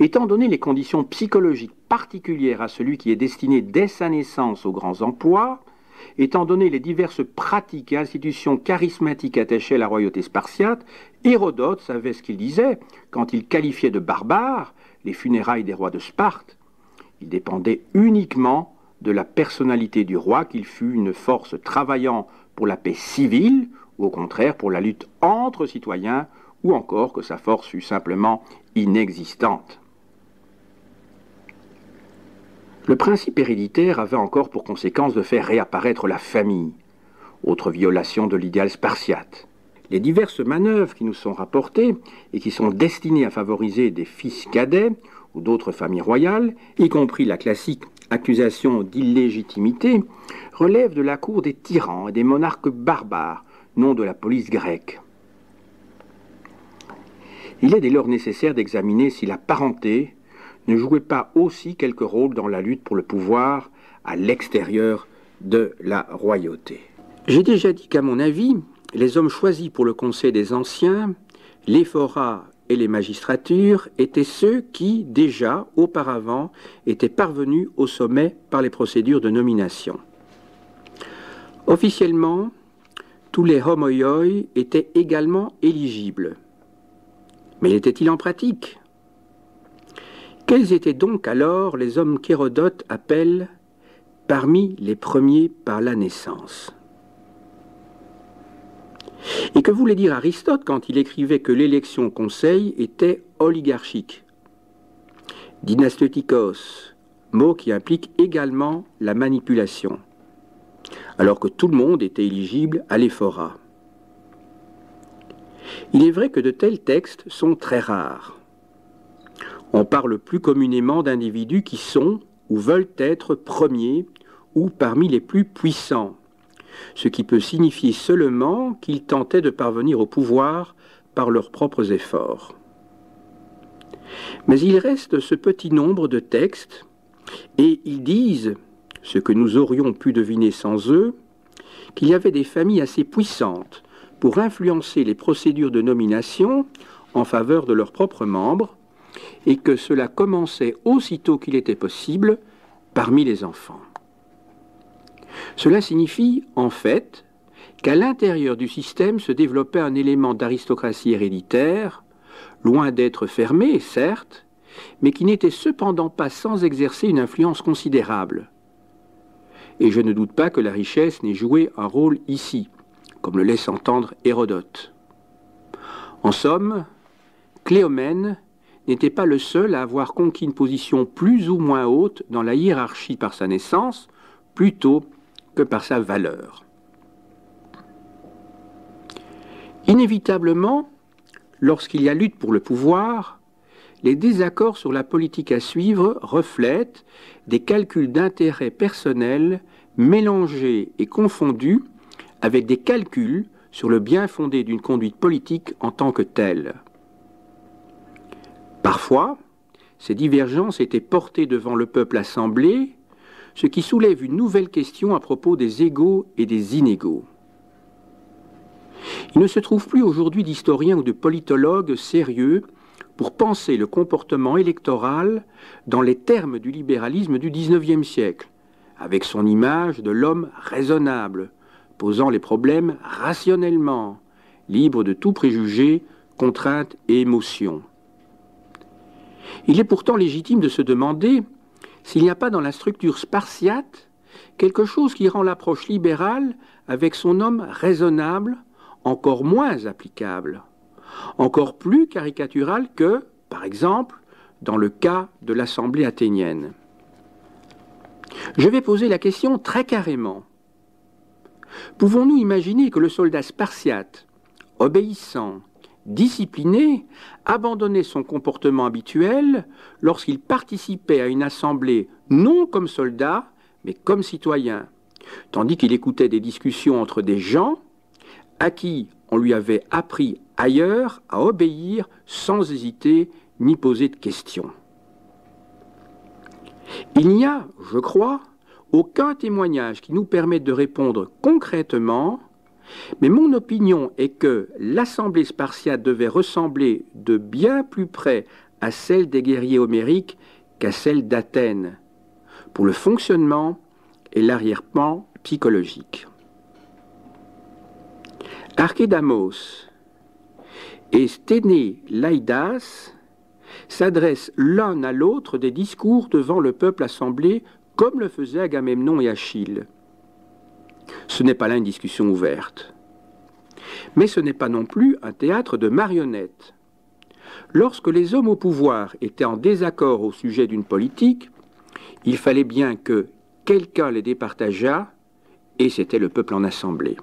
Étant donné les conditions psychologiques particulières à celui qui est destiné dès sa naissance aux grands emplois, étant donné les diverses pratiques et institutions charismatiques attachées à la royauté spartiate, Hérodote savait ce qu'il disait quand il qualifiait de barbares les funérailles des rois de Sparte. Il dépendait uniquement de la personnalité du roi, qu'il fût une force travaillant pour la paix civile, ou au contraire pour la lutte entre citoyens, ou encore que sa force fût simplement inexistante. Le principe héréditaire avait encore pour conséquence de faire réapparaître la famille, autre violation de l'idéal spartiate. Les diverses manœuvres qui nous sont rapportées et qui sont destinées à favoriser des fils cadets ou d'autres familles royales, y compris la classique accusation d'illégitimité, relèvent de la cour des tyrans et des monarques barbares, non de la police grecque. Il est dès lors nécessaire d'examiner si la parenté ne jouait pas aussi quelque rôle dans la lutte pour le pouvoir à l'extérieur de la royauté. J'ai déjà dit qu'à mon avis, les hommes choisis pour le conseil des anciens, les forats et les magistratures, étaient ceux qui, déjà, auparavant, étaient parvenus au sommet par les procédures de nomination. Officiellement, tous les homoioi étaient également éligibles. Mais était-il en pratique? Quels étaient donc alors les hommes qu'Hérodote appelle « parmi les premiers par la naissance » ? Et que voulait dire Aristote quand il écrivait que l'élection au conseil était oligarchique? Dynastetikos, mot qui implique également la manipulation, alors que tout le monde était éligible à l'éphorat. Il est vrai que de tels textes sont très rares. On parle plus communément d'individus qui sont ou veulent être premiers ou parmi les plus puissants, ce qui peut signifier seulement qu'ils tentaient de parvenir au pouvoir par leurs propres efforts. Mais il reste ce petit nombre de textes, et ils disent, ce que nous aurions pu deviner sans eux, qu'il y avait des familles assez puissantes pour influencer les procédures de nomination en faveur de leurs propres membres, et que cela commençait aussitôt qu'il était possible parmi les enfants. Cela signifie, en fait, qu'à l'intérieur du système se développait un élément d'aristocratie héréditaire, loin d'être fermé, certes, mais qui n'était cependant pas sans exercer une influence considérable. Et je ne doute pas que la richesse n'ait joué un rôle ici, comme le laisse entendre Hérodote. En somme, Cléomène n'était pas le seul à avoir conquis une position plus ou moins haute dans la hiérarchie par sa naissance, plutôt que par sa valeur. Inévitablement, lorsqu'il y a lutte pour le pouvoir, les désaccords sur la politique à suivre reflètent des calculs d'intérêt personnel mélangés et confondus avec des calculs sur le bien fondé d'une conduite politique en tant que telle. Parfois, ces divergences étaient portées devant le peuple assemblé, ce qui soulève une nouvelle question à propos des égaux et des inégaux. Il ne se trouve plus aujourd'hui d'historiens ou de politologues sérieux pour penser le comportement électoral dans les termes du libéralisme du XIXe siècle, avec son image de l'homme raisonnable, posant les problèmes rationnellement, libre de tout préjugé, contrainte et émotion. Il est pourtant légitime de se demander s'il n'y a pas dans la structure spartiate quelque chose qui rend l'approche libérale avec son homme raisonnable encore moins applicable, encore plus caricatural que, par exemple, dans le cas de l'Assemblée athénienne. Je vais poser la question très carrément. Pouvons-nous imaginer que le soldat spartiate, obéissant, discipliné, abandonnait son comportement habituel lorsqu'il participait à une assemblée non comme soldat, mais comme citoyen, tandis qu'il écoutait des discussions entre des gens à qui on lui avait appris ailleurs à obéir sans hésiter ni poser de questions. Il n'y a, je crois, aucun témoignage qui nous permette de répondre concrètement, mais mon opinion est que l'assemblée spartiate devait ressembler de bien plus près à celle des guerriers homériques qu'à celle d'Athènes, pour le fonctionnement et l'arrière-plan psychologique. Archédamos et Sténélaïdas s'adressent l'un à l'autre des discours devant le peuple assemblé comme le faisaient Agamemnon et Achille. Ce n'est pas là une discussion ouverte. Mais ce n'est pas non plus un théâtre de marionnettes. Lorsque les hommes au pouvoir étaient en désaccord au sujet d'une politique, il fallait bien que quelqu'un les départageât, et c'était le peuple en assemblée.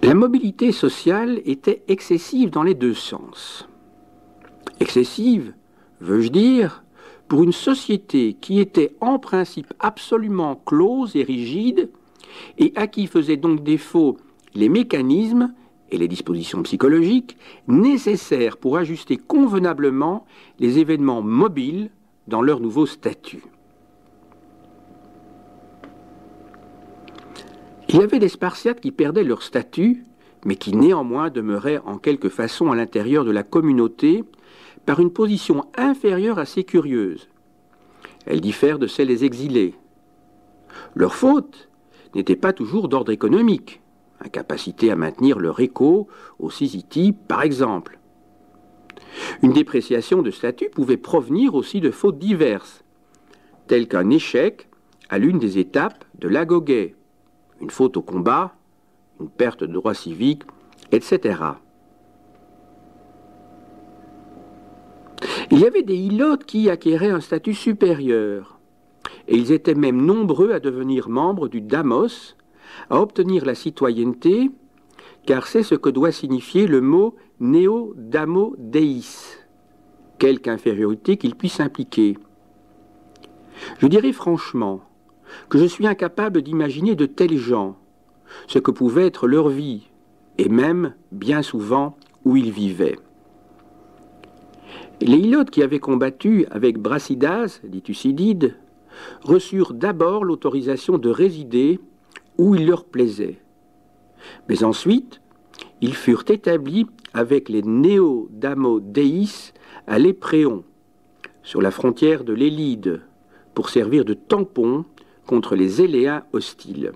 La mobilité sociale était excessive dans les deux sens. Excessive, veux-je dire, pour une société qui était en principe absolument close et rigide, et à qui faisaient donc défaut les mécanismes et les dispositions psychologiques nécessaires pour ajuster convenablement les événements mobiles dans leur nouveau statut. Il y avait des Spartiates qui perdaient leur statut, mais qui néanmoins demeuraient en quelque façon à l'intérieur de la communauté par une position inférieure assez curieuse. Elle diffère de celle des exilés. Leur faute n'était pas toujours d'ordre économique, incapacité à maintenir leur écho au Sysitie par exemple. Une dépréciation de statut pouvait provenir aussi de fautes diverses, telles qu'un échec à l'une des étapes de l'agogé, une faute au combat, une perte de droits civiques, etc. Il y avait des hilotes qui acquéraient un statut supérieur, et ils étaient même nombreux à devenir membres du damos, à obtenir la citoyenneté, car c'est ce que doit signifier le mot néo-damo-deis, quelque infériorité qu'il puisse impliquer. Je dirais franchement que je suis incapable d'imaginer de tels gens, ce que pouvait être leur vie, et même, bien souvent, où ils vivaient. Les hilotes qui avaient combattu avec Brasidas, dit Thucydide, reçurent d'abord l'autorisation de résider où il leur plaisait. Mais ensuite, ils furent établis avec les néo-damo-deis à l'Épréon, sur la frontière de l'Élide, pour servir de tampon contre les Éléens hostiles.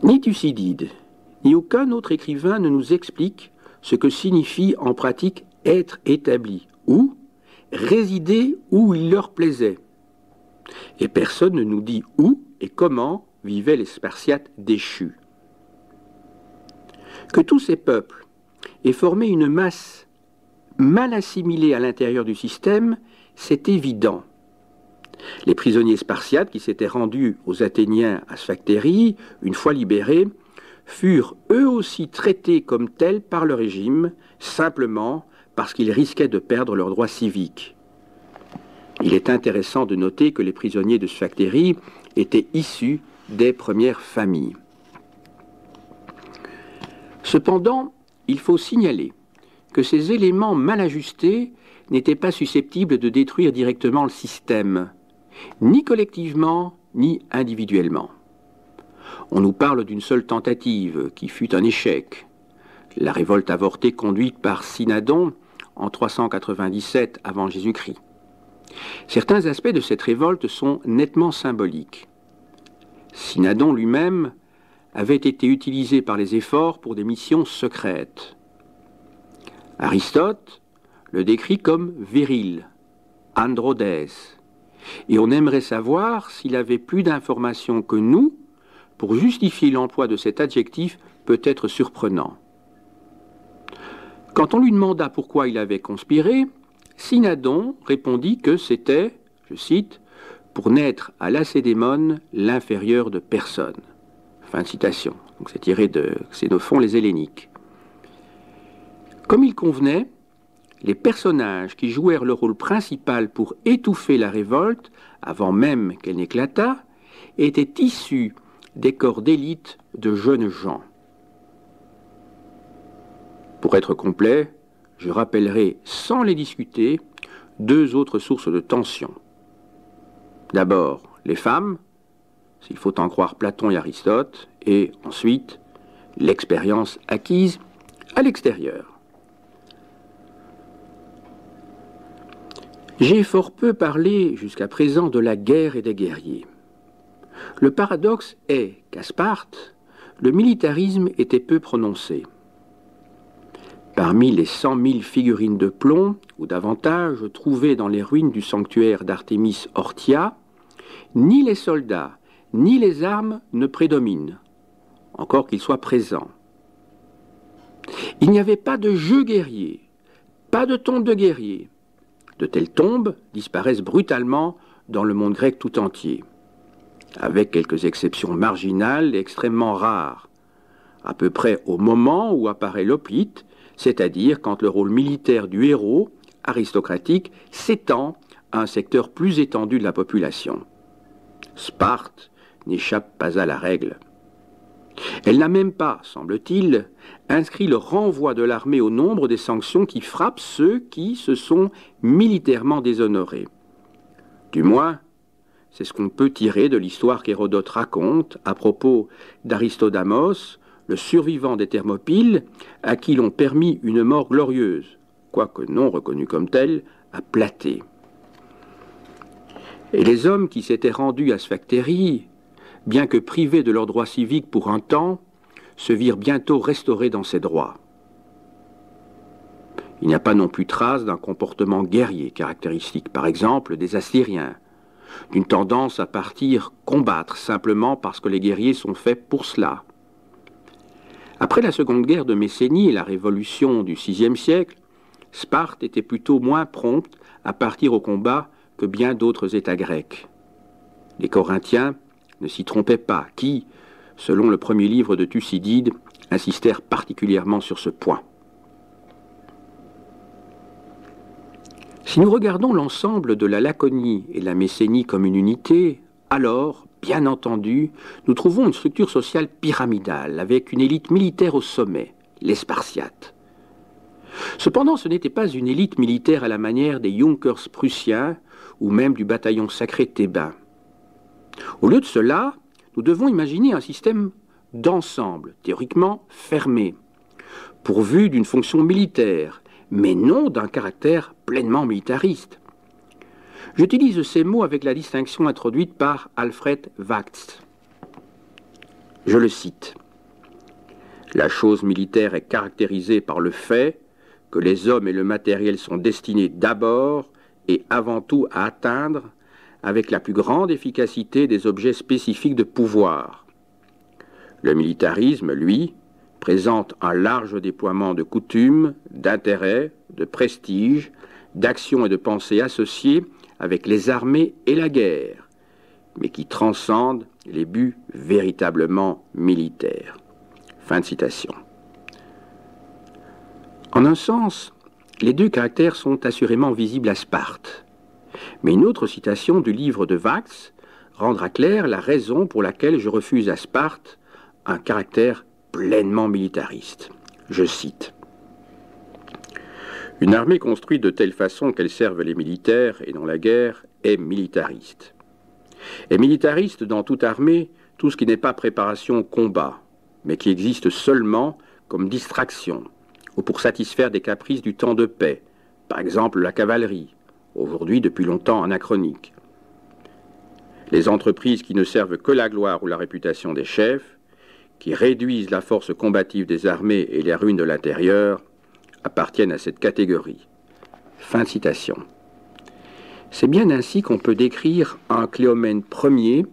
Ni Thucydide, ni aucun autre écrivain ne nous explique ce que signifie en pratique être établi, ou résider où il leur plaisait. Et personne ne nous dit où et comment vivaient les Spartiates déchus. Que tous ces peuples aient formé une masse mal assimilée à l'intérieur du système, c'est évident. Les prisonniers spartiates qui s'étaient rendus aux Athéniens à Sphactérie, une fois libérés, furent eux aussi traités comme tels par le régime, simplement parce qu'ils risquaient de perdre leurs droits civiques. Il est intéressant de noter que les prisonniers de Sphactérie étaient issus des premières familles. Cependant, il faut signaler que ces éléments mal ajustés n'étaient pas susceptibles de détruire directement le système, ni collectivement, ni individuellement. On nous parle d'une seule tentative, qui fut un échec. La révolte avortée conduite par Cynadon en 397 avant Jésus-Christ. Certains aspects de cette révolte sont nettement symboliques. Cynadon lui-même avait été utilisé par les efforts pour des missions secrètes. Aristote le décrit comme viril, androdès, et on aimerait savoir s'il avait plus d'informations que nous pour justifier l'emploi de cet adjectif peut-être surprenant. Quand on lui demanda pourquoi il avait conspiré, Cynadon répondit que c'était, je cite, « pour n'être à Lacédémone l'inférieur de personne ». Fin de citation. Donc c'est tiré de Xénophon les Helléniques. Comme il convenait, les personnages qui jouèrent le rôle principal pour étouffer la révolte, avant même qu'elle n'éclatât, étaient issus des corps d'élite de jeunes gens. Pour être complet, je rappellerai, sans les discuter, deux autres sources de tension. D'abord, les femmes, s'il faut en croire Platon et Aristote, et ensuite, l'expérience acquise à l'extérieur. J'ai fort peu parlé jusqu'à présent de la guerre et des guerriers. Le paradoxe est qu'à Sparte, le militarisme était peu prononcé. Parmi les 100 000 figurines de plomb, ou davantage, trouvées dans les ruines du sanctuaire d'Artémis Orthia, ni les soldats, ni les armes ne prédominent, encore qu'ils soient présents. Il n'y avait pas de jeu guerrier, pas de tombe de guerrier. De telles tombes disparaissent brutalement dans le monde grec tout entier, avec quelques exceptions marginales et extrêmement rares, à peu près au moment où apparaît l'hoplite, c'est-à-dire quand le rôle militaire du héros, aristocratique, s'étend à un secteur plus étendu de la population. Sparte n'échappe pas à la règle. Elle n'a même pas, semble-t-il, inscrit le renvoi de l'armée au nombre des sanctions qui frappent ceux qui se sont militairement déshonorés. Du moins, c'est ce qu'on peut tirer de l'histoire qu'Hérodote raconte à propos d'Aristodamos, le survivant des Thermopyles, à qui l'on permit une mort glorieuse, quoique non reconnue comme telle, à Platée. Et les hommes qui s'étaient rendus à Sphactérie, bien que privés de leurs droits civiques pour un temps, se virent bientôt restaurés dans ces droits. Il n'y a pas non plus trace d'un comportement guerrier caractéristique, par exemple des Assyriens, d'une tendance à partir combattre simplement parce que les guerriers sont faits pour cela. Après la Seconde Guerre de Messénie et la Révolution du VIe siècle, Sparte était plutôt moins prompte à partir au combat que bien d'autres États grecs. Les Corinthiens ne s'y trompaient pas, qui, selon le premier livre de Thucydide, insistèrent particulièrement sur ce point. Si nous regardons l'ensemble de la Laconie et la Messénie comme une unité, alors, bien entendu, nous trouvons une structure sociale pyramidale, avec une élite militaire au sommet, les Spartiates. Cependant, ce n'était pas une élite militaire à la manière des Junkers prussiens ou même du bataillon sacré thébain. Au lieu de cela, nous devons imaginer un système d'ensemble, théoriquement fermé, pourvu d'une fonction militaire, mais non d'un caractère pleinement militariste. J'utilise ces mots avec la distinction introduite par Alfred Wachts. Je le cite. La chose militaire est caractérisée par le fait que les hommes et le matériel sont destinés d'abord et avant tout à atteindre, avec la plus grande efficacité, des objets spécifiques de pouvoir. Le militarisme, lui, présente un large déploiement de coutumes, d'intérêts, de prestige, d'actions et de pensées associées avec les armées et la guerre, mais qui transcendent les buts véritablement militaires. Fin de citation. En un sens, les deux caractères sont assurément visibles à Sparte. Mais une autre citation du livre de Vax rendra claire la raison pour laquelle je refuse à Sparte un caractère pleinement militariste. Je cite. « Une armée construite de telle façon qu'elle serve les militaires et non la guerre est militariste. Est militariste dans toute armée tout ce qui n'est pas préparation au combat, mais qui existe seulement comme distraction, ou pour satisfaire des caprices du temps de paix, par exemple la cavalerie, aujourd'hui depuis longtemps anachronique. Les entreprises qui ne servent que la gloire ou la réputation des chefs, qui réduisent la force combative des armées et les ruinent de l'intérieur, appartiennent à cette catégorie. » Fin de citation. C'est bien ainsi qu'on peut décrire un Cléomène Ier,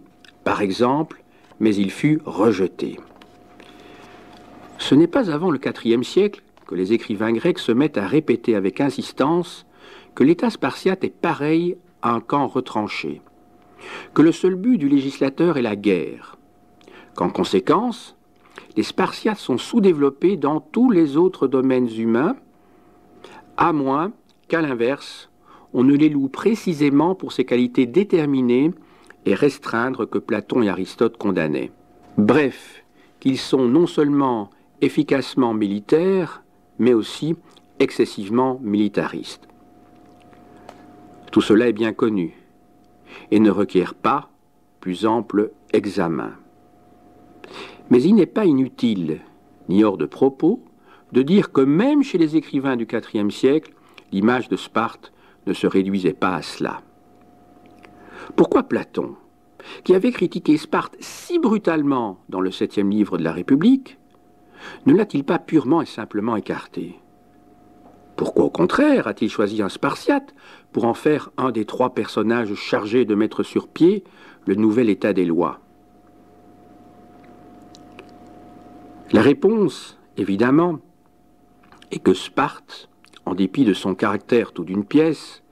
par exemple, mais il fut rejeté. Ce n'est pas avant le IVe siècle que les écrivains grecs se mettent à répéter avec insistance que l'État spartiate est pareil à un camp retranché, que le seul but du législateur est la guerre, qu'en conséquence, les Spartiates sont sous-développés dans tous les autres domaines humains, à moins qu'à l'inverse, on ne les loue précisément pour ces qualités déterminées et restreindre que Platon et Aristote condamnaient. Bref, qu'ils sont non seulement efficacement militaires, mais aussi excessivement militaristes. Tout cela est bien connu et ne requiert pas plus ample examen. Mais il n'est pas inutile, ni hors de propos, de dire que même chez les écrivains du IVe siècle, l'image de Sparte ne se réduisait pas à cela. Pourquoi Platon, qui avait critiqué Sparte si brutalement dans le 7e livre de la République, ne l'a-t-il pas purement et simplement écarté? Pourquoi, au contraire, a-t-il choisi un Spartiate pour en faire un des 3 personnages chargés de mettre sur pied le nouvel état des lois? La réponse, évidemment, est que Sparte, en dépit de son caractère tout d'une pièce,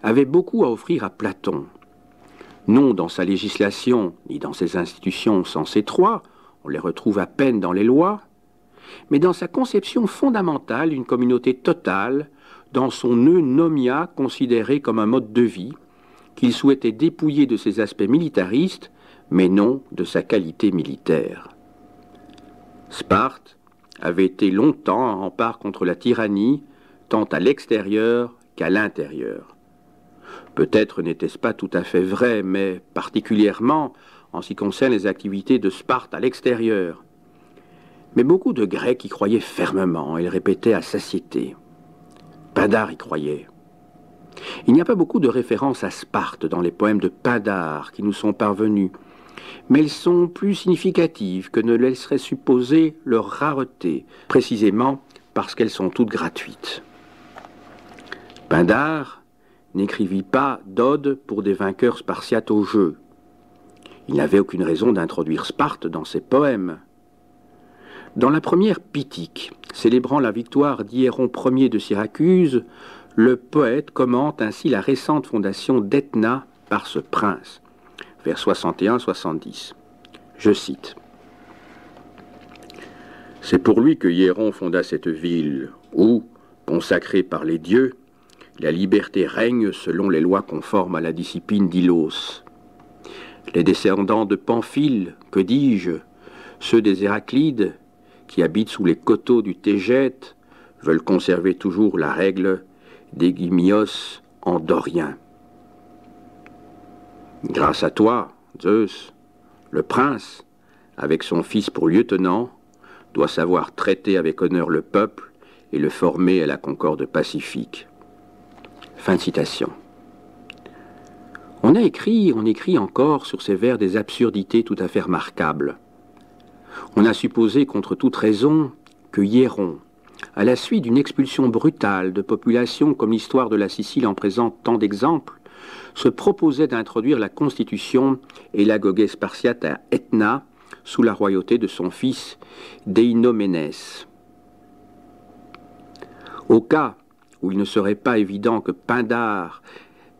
avait beaucoup à offrir à Platon. Non dans sa législation, ni dans ses institutions censées 3, on les retrouve à peine dans les lois, mais dans sa conception fondamentale d'une communauté totale, dans son eunomia considéré comme un mode de vie, qu'il souhaitait dépouiller de ses aspects militaristes, mais non de sa qualité militaire. Sparte avait été longtemps un rempart contre la tyrannie, tant à l'extérieur qu'à l'intérieur. Peut-être n'était-ce pas tout à fait vrai, mais particulièrement en ce qui concerne les activités de Sparte à l'extérieur. Mais beaucoup de Grecs y croyaient fermement et le répétaient à satiété. Pindare y croyait. Il n'y a pas beaucoup de références à Sparte dans les poèmes de Pindare qui nous sont parvenus, mais elles sont plus significatives que ne laisserait supposer leur rareté, précisément parce qu'elles sont toutes gratuites. Pindare n'écrivit pas d'ode pour des vainqueurs spartiates au jeu. Il n'avait aucune raison d'introduire Sparte dans ses poèmes. Dans la première Pitique, célébrant la victoire d'Hiéron Ier de Syracuse, le poète commente ainsi la récente fondation d'Etna par ce prince, vers 61-70. Je cite. « C'est pour lui que Hiéron fonda cette ville où, consacrée par les dieux, la liberté règne selon les lois conformes à la discipline d'Ilos. Les descendants de Pamphile, que dis-je, ceux des Héraclides, qui habitent sous les coteaux du Tégète, veulent conserver toujours la règle d'Égimios en dorien. Grâce à toi, Zeus, le prince, avec son fils pour lieutenant, doit savoir traiter avec honneur le peuple et le former à la concorde pacifique. » Fin de citation. On écrit encore sur ces vers des absurdités tout à fait remarquables. On a supposé contre toute raison que Hiéron, à la suite d'une expulsion brutale de populations comme l'histoire de la Sicile en présente tant d'exemples, se proposait d'introduire la constitution et l'agogé spartiate à Aetna sous la royauté de son fils Deinoménès. Au cas où il ne serait pas évident que Pindare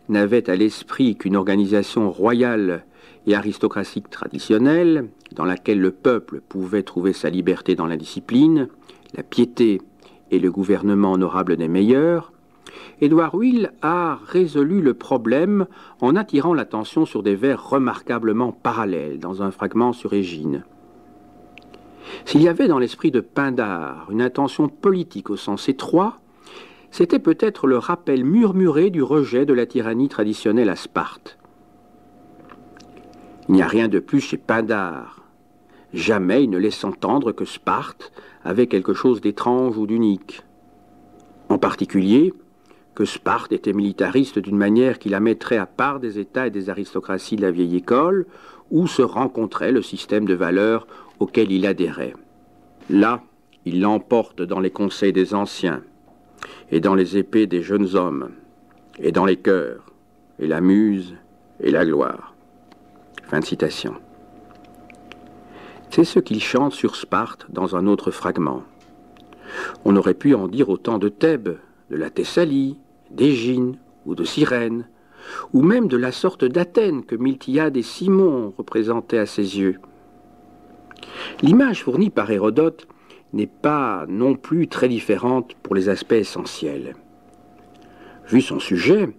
n'avait à l'esprit qu'une organisation royale et aristocratique traditionnelle, dans laquelle le peuple pouvait trouver sa liberté dans la discipline, la piété et le gouvernement honorable des meilleurs, Édouard Will a résolu le problème en attirant l'attention sur des vers remarquablement parallèles dans un fragment sur Égine. S'il y avait dans l'esprit de Pindare une intention politique au sens étroit, c'était peut-être le rappel murmuré du rejet de la tyrannie traditionnelle à Sparte. Il n'y a rien de plus chez Pindare. Jamais il ne laisse entendre que Sparte avait quelque chose d'étrange ou d'unique. En particulier, que Sparte était militariste d'une manière qui la mettrait à part des États et des aristocraties de la vieille école, où se rencontrait le système de valeurs auquel il adhérait. Là, il l'emporte dans les conseils des anciens, et dans les épées des jeunes hommes, et dans les cœurs, et la muse, et la gloire. Fin de citation. C'est ce qu'il chante sur Sparte dans un autre fragment. On aurait pu en dire autant de Thèbes, de la Thessalie, d'Égine ou de Cyrène, ou même de la sorte d'Athènes que Miltiade et Cimon représentaient à ses yeux. L'image fournie par Hérodote n'est pas non plus très différente pour les aspects essentiels. Vu son sujet,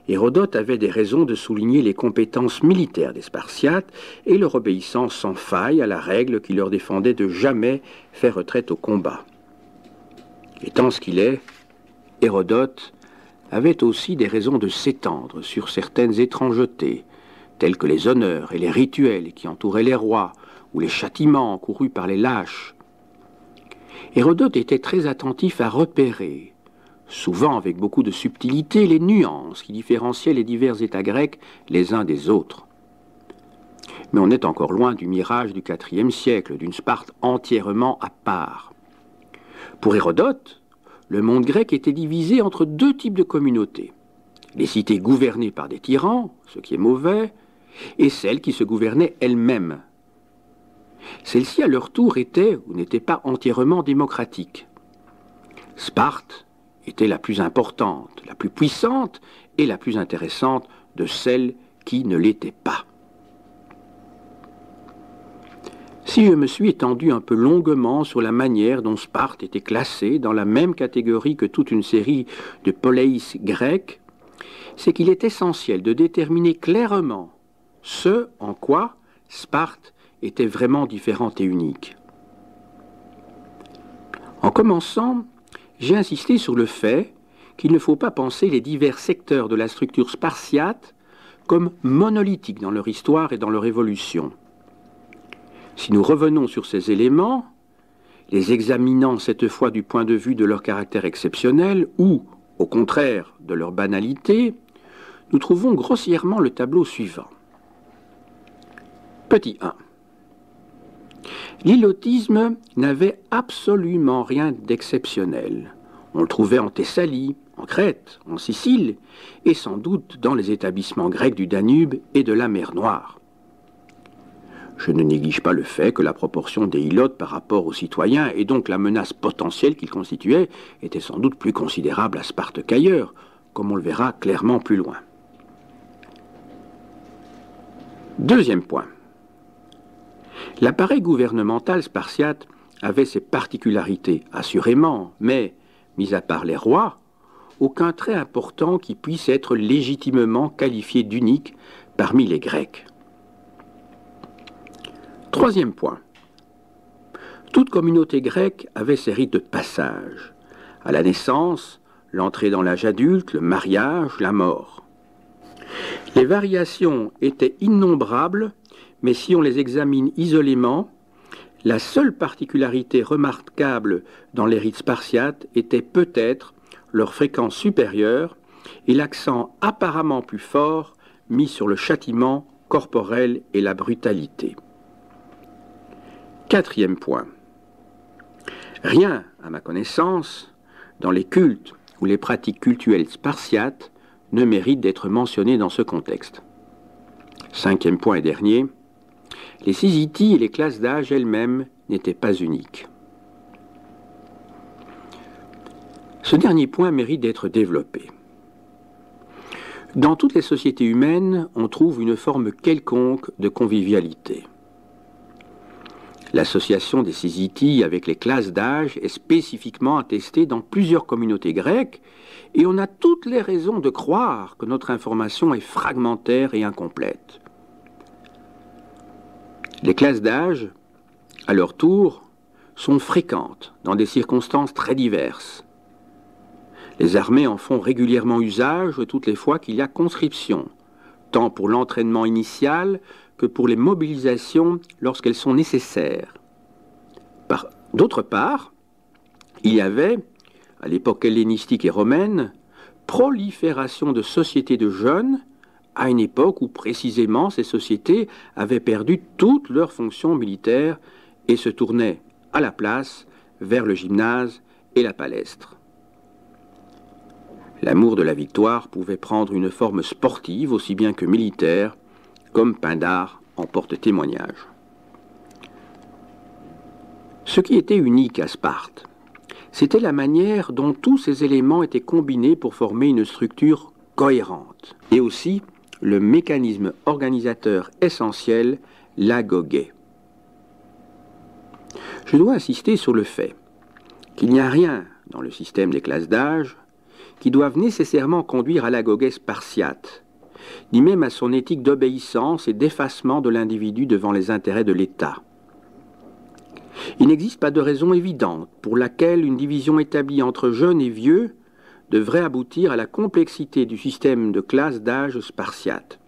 Hérodote avait des raisons de souligner les compétences militaires des Spartiates et leur obéissance sans faille à la règle qui leur défendait de jamais faire retraite au combat. Étant ce qu'il est, Hérodote avait aussi des raisons de s'étendre sur certaines étrangetés, telles que les honneurs et les rituels qui entouraient les rois, ou les châtiments encourus par les lâches. Hérodote était très attentif à repérer, souvent avec beaucoup de subtilité, les nuances qui différenciaient les divers États grecs les uns des autres. Mais on est encore loin du mirage du IVe siècle, d'une Sparte entièrement à part. Pour Hérodote, le monde grec était divisé entre deux types de communautés. Les cités gouvernées par des tyrans, ce qui est mauvais, et celles qui se gouvernaient elles-mêmes. Celles-ci, à leur tour, étaient ou n'étaient pas entièrement démocratiques. Sparte était la plus importante, la plus puissante et la plus intéressante de celles qui ne l'étaient pas. Si je me suis étendu un peu longuement sur la manière dont Sparte était classée dans la même catégorie que toute une série de poleis grecs, c'est qu'il est essentiel de déterminer clairement ce en quoi Sparte était vraiment différente et unique. En commençant, j'ai insisté sur le fait qu'il ne faut pas penser les divers secteurs de la structure spartiate comme monolithiques dans leur histoire et dans leur évolution. Si nous revenons sur ces éléments, les examinant cette fois du point de vue de leur caractère exceptionnel ou, au contraire, de leur banalité, nous trouvons grossièrement le tableau suivant. Petit 1. L'ilotisme n'avait absolument rien d'exceptionnel. On le trouvait en Thessalie, en Crète, en Sicile, et sans doute dans les établissements grecs du Danube et de la mer Noire. Je ne néglige pas le fait que la proportion des ilotes par rapport aux citoyens, et donc la menace potentielle qu'ils constituaient, était sans doute plus considérable à Sparte qu'ailleurs, comme on le verra clairement plus loin. Deuxième point. L'appareil gouvernemental spartiate avait ses particularités, assurément, mais, mis à part les rois, aucun trait important qui puisse être légitimement qualifié d'unique parmi les Grecs. Troisième point. Toute communauté grecque avait ses rites de passage. À la naissance, l'entrée dans l'âge adulte, le mariage, la mort. Les variations étaient innombrables, mais si on les examine isolément, la seule particularité remarquable dans les rites spartiates était peut-être leur fréquence supérieure et l'accent apparemment plus fort mis sur le châtiment corporel et la brutalité. Quatrième point. Rien, à ma connaissance, dans les cultes ou les pratiques cultuelles spartiates ne mérite d'être mentionné dans ce contexte. Cinquième point et dernier. Les Sysitis et les classes d'âge elles-mêmes n'étaient pas uniques. Ce dernier point mérite d'être développé. Dans toutes les sociétés humaines, on trouve une forme quelconque de convivialité. L'association des Sysitis avec les classes d'âge est spécifiquement attestée dans plusieurs communautés grecques et on a toutes les raisons de croire que notre information est fragmentaire et incomplète. Les classes d'âge, à leur tour, sont fréquentes dans des circonstances très diverses. Les armées en font régulièrement usage toutes les fois qu'il y a conscription, tant pour l'entraînement initial que pour les mobilisations lorsqu'elles sont nécessaires. D'autre part, il y avait, à l'époque hellénistique et romaine, prolifération de sociétés de jeunes, à une époque où précisément ces sociétés avaient perdu toutes leurs fonctions militaires et se tournaient à la place vers le gymnase et la palestre. L'amour de la victoire pouvait prendre une forme sportive aussi bien que militaire, comme Pindare en porte témoignage. Ce qui était unique à Sparte, c'était la manière dont tous ces éléments étaient combinés pour former une structure cohérente, et aussi le mécanisme organisateur essentiel, l'agogé. Je dois insister sur le fait qu'il n'y a rien dans le système des classes d'âge qui doivent nécessairement conduire à l'agogé spartiate, ni même à son éthique d'obéissance et d'effacement de l'individu devant les intérêts de l'État. Il n'existe pas de raison évidente pour laquelle une division établie entre jeunes et vieux devrait aboutir à la complexité du système de classe d'âge spartiate.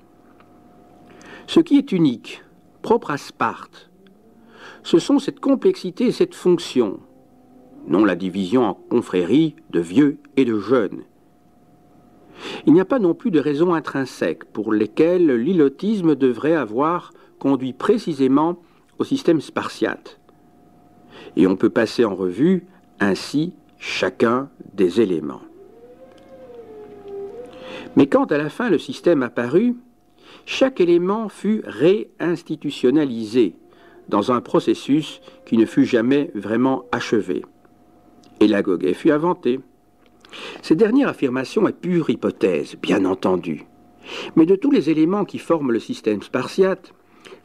Ce qui est unique, propre à Sparte, ce sont cette complexité et cette fonction, non la division en confréries de vieux et de jeunes. Il n'y a pas non plus de raisons intrinsèques pour lesquelles l'ilotisme devrait avoir conduit précisément au système spartiate. Et on peut passer en revue ainsi chacun des éléments. Mais quand à la fin le système apparut, chaque élément fut réinstitutionnalisé dans un processus qui ne fut jamais vraiment achevé. Et l'agogé fut inventé. Cette dernière affirmation est pure hypothèse, bien entendu. Mais de tous les éléments qui forment le système spartiate,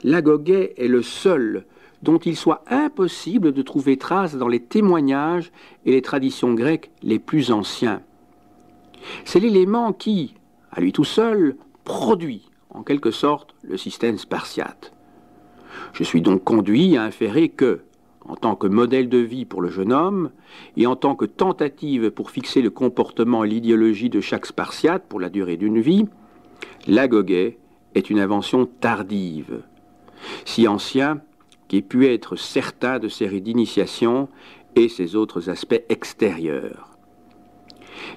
l'agogé est le seul dont il soit impossible de trouver trace dans les témoignages et les traditions grecques les plus anciens. C'est l'élément qui, à lui tout seul, produit en quelque sorte le système spartiate. Je suis donc conduit à inférer que, en tant que modèle de vie pour le jeune homme, et en tant que tentative pour fixer le comportement et l'idéologie de chaque spartiate pour la durée d'une vie, l'agogé est une invention tardive, si ancien qu'ait pu être certain de ses rites d'initiation et ses autres aspects extérieurs.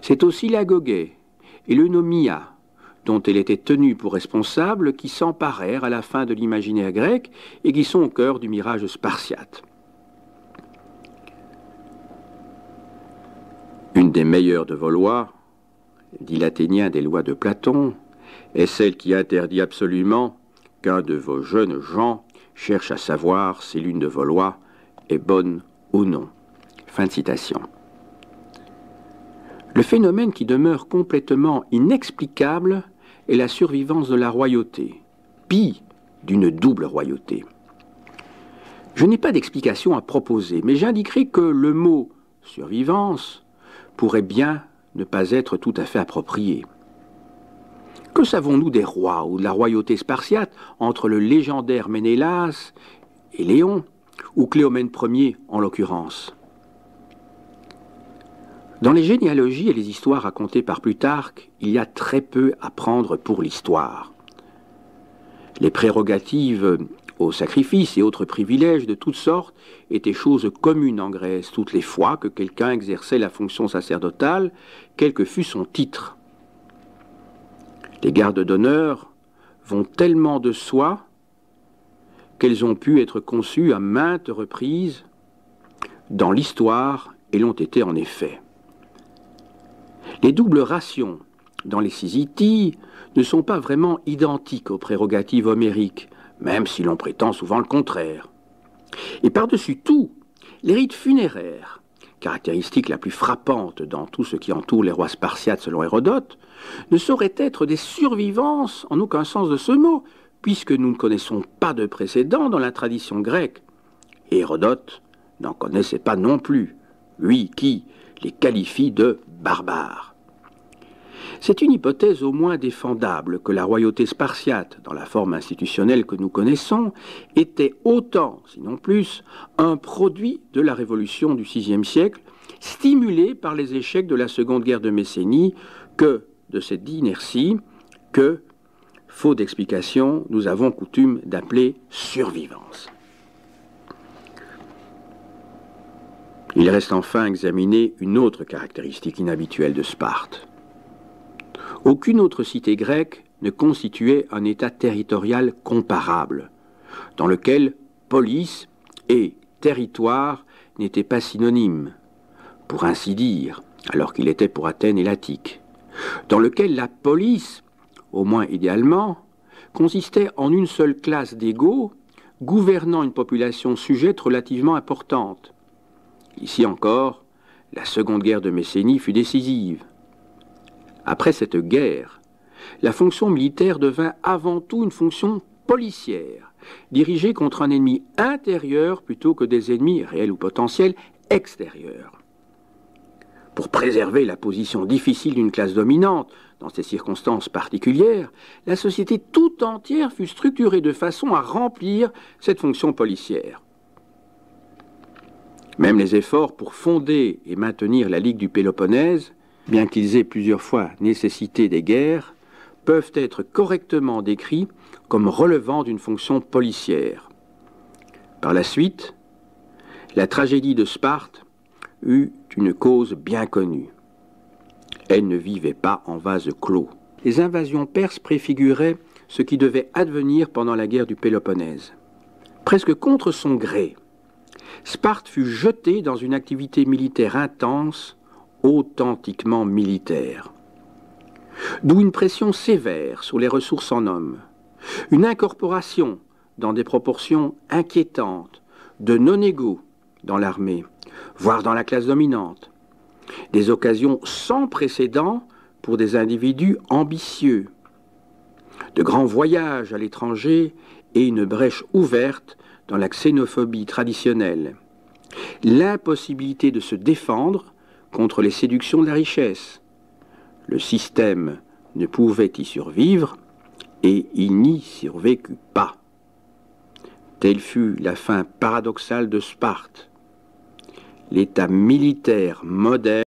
C'est aussi l'agogé et le nomia, dont elle était tenue pour responsable, qui s'emparèrent à la fin de l'imaginaire grec et qui sont au cœur du mirage spartiate. Une des meilleures de vos lois, dit l'Athénien des lois de Platon, est celle qui interdit absolument qu'un de vos jeunes gens cherche à savoir si l'une de vos lois est bonne ou non. Fin de citation. Le phénomène qui demeure complètement inexplicable est la survivance de la royauté, pis d'une double royauté. Je n'ai pas d'explication à proposer, mais j'indiquerai que le mot « survivance » pourrait bien ne pas être tout à fait approprié. Que savons-nous des rois ou de la royauté spartiate entre le légendaire Ménélas et Léon, ou Cléomène Ier en l'occurrence? Dans les généalogies et les histoires racontées par Plutarque, il y a très peu à prendre pour l'histoire. Les prérogatives aux sacrifices et autres privilèges de toutes sortes étaient choses communes en Grèce toutes les fois que quelqu'un exerçait la fonction sacerdotale, quel que fût son titre. Les gardes d'honneur vont tellement de soi qu'elles ont pu être conçues à maintes reprises dans l'histoire et l'ont été en effet. Les doubles rations dans les Sysities ne sont pas vraiment identiques aux prérogatives homériques, même si l'on prétend souvent le contraire. Et par-dessus tout, les rites funéraires, caractéristique la plus frappante dans tout ce qui entoure les rois spartiates selon Hérodote, ne sauraient être des survivances en aucun sens de ce mot, puisque nous ne connaissons pas de précédent dans la tradition grecque. Et Hérodote n'en connaissait pas non plus, lui qui les qualifie de barbares. C'est une hypothèse au moins défendable que la royauté spartiate, dans la forme institutionnelle que nous connaissons, était autant, sinon plus, un produit de la révolution du VIe siècle, stimulé par les échecs de la Seconde Guerre de Messénie, que de cette inertie que, faute d'explication, nous avons coutume d'appeler survivance. Il reste enfin à examiner une autre caractéristique inhabituelle de Sparte. Aucune autre cité grecque ne constituait un État territorial comparable, dans lequel police et territoire n'étaient pas synonymes, pour ainsi dire, alors qu'il était pour Athènes et l'Attique, dans lequel la police, au moins idéalement, consistait en une seule classe d'égaux gouvernant une population sujette relativement importante. Ici encore, la Seconde Guerre de Messénie fut décisive. Après cette guerre, la fonction militaire devint avant tout une fonction policière, dirigée contre un ennemi intérieur plutôt que des ennemis, réels ou potentiels, extérieurs. Pour préserver la position difficile d'une classe dominante, dans ces circonstances particulières, la société tout entière fut structurée de façon à remplir cette fonction policière. Même les efforts pour fonder et maintenir la Ligue du Péloponnèse, bien qu'ils aient plusieurs fois nécessité des guerres, peuvent être correctement décrits comme relevant d'une fonction policière. Par la suite, la tragédie de Sparte eut une cause bien connue. Elle ne vivait pas en vase clos. Les invasions perses préfiguraient ce qui devait advenir pendant la guerre du Péloponnèse. Presque contre son gré, Sparte fut jetée dans une activité militaire intense, authentiquement militaire. D'où une pression sévère sur les ressources en hommes, une incorporation dans des proportions inquiétantes de non-égaux dans l'armée, voire dans la classe dominante, des occasions sans précédent pour des individus ambitieux, de grands voyages à l'étranger et une brèche ouverte dans la xénophobie traditionnelle, l'impossibilité de se défendre contre les séductions de la richesse. Le système ne pouvait y survivre et il n'y survécut pas. Telle fut la fin paradoxale de Sparte. L'État militaire moderne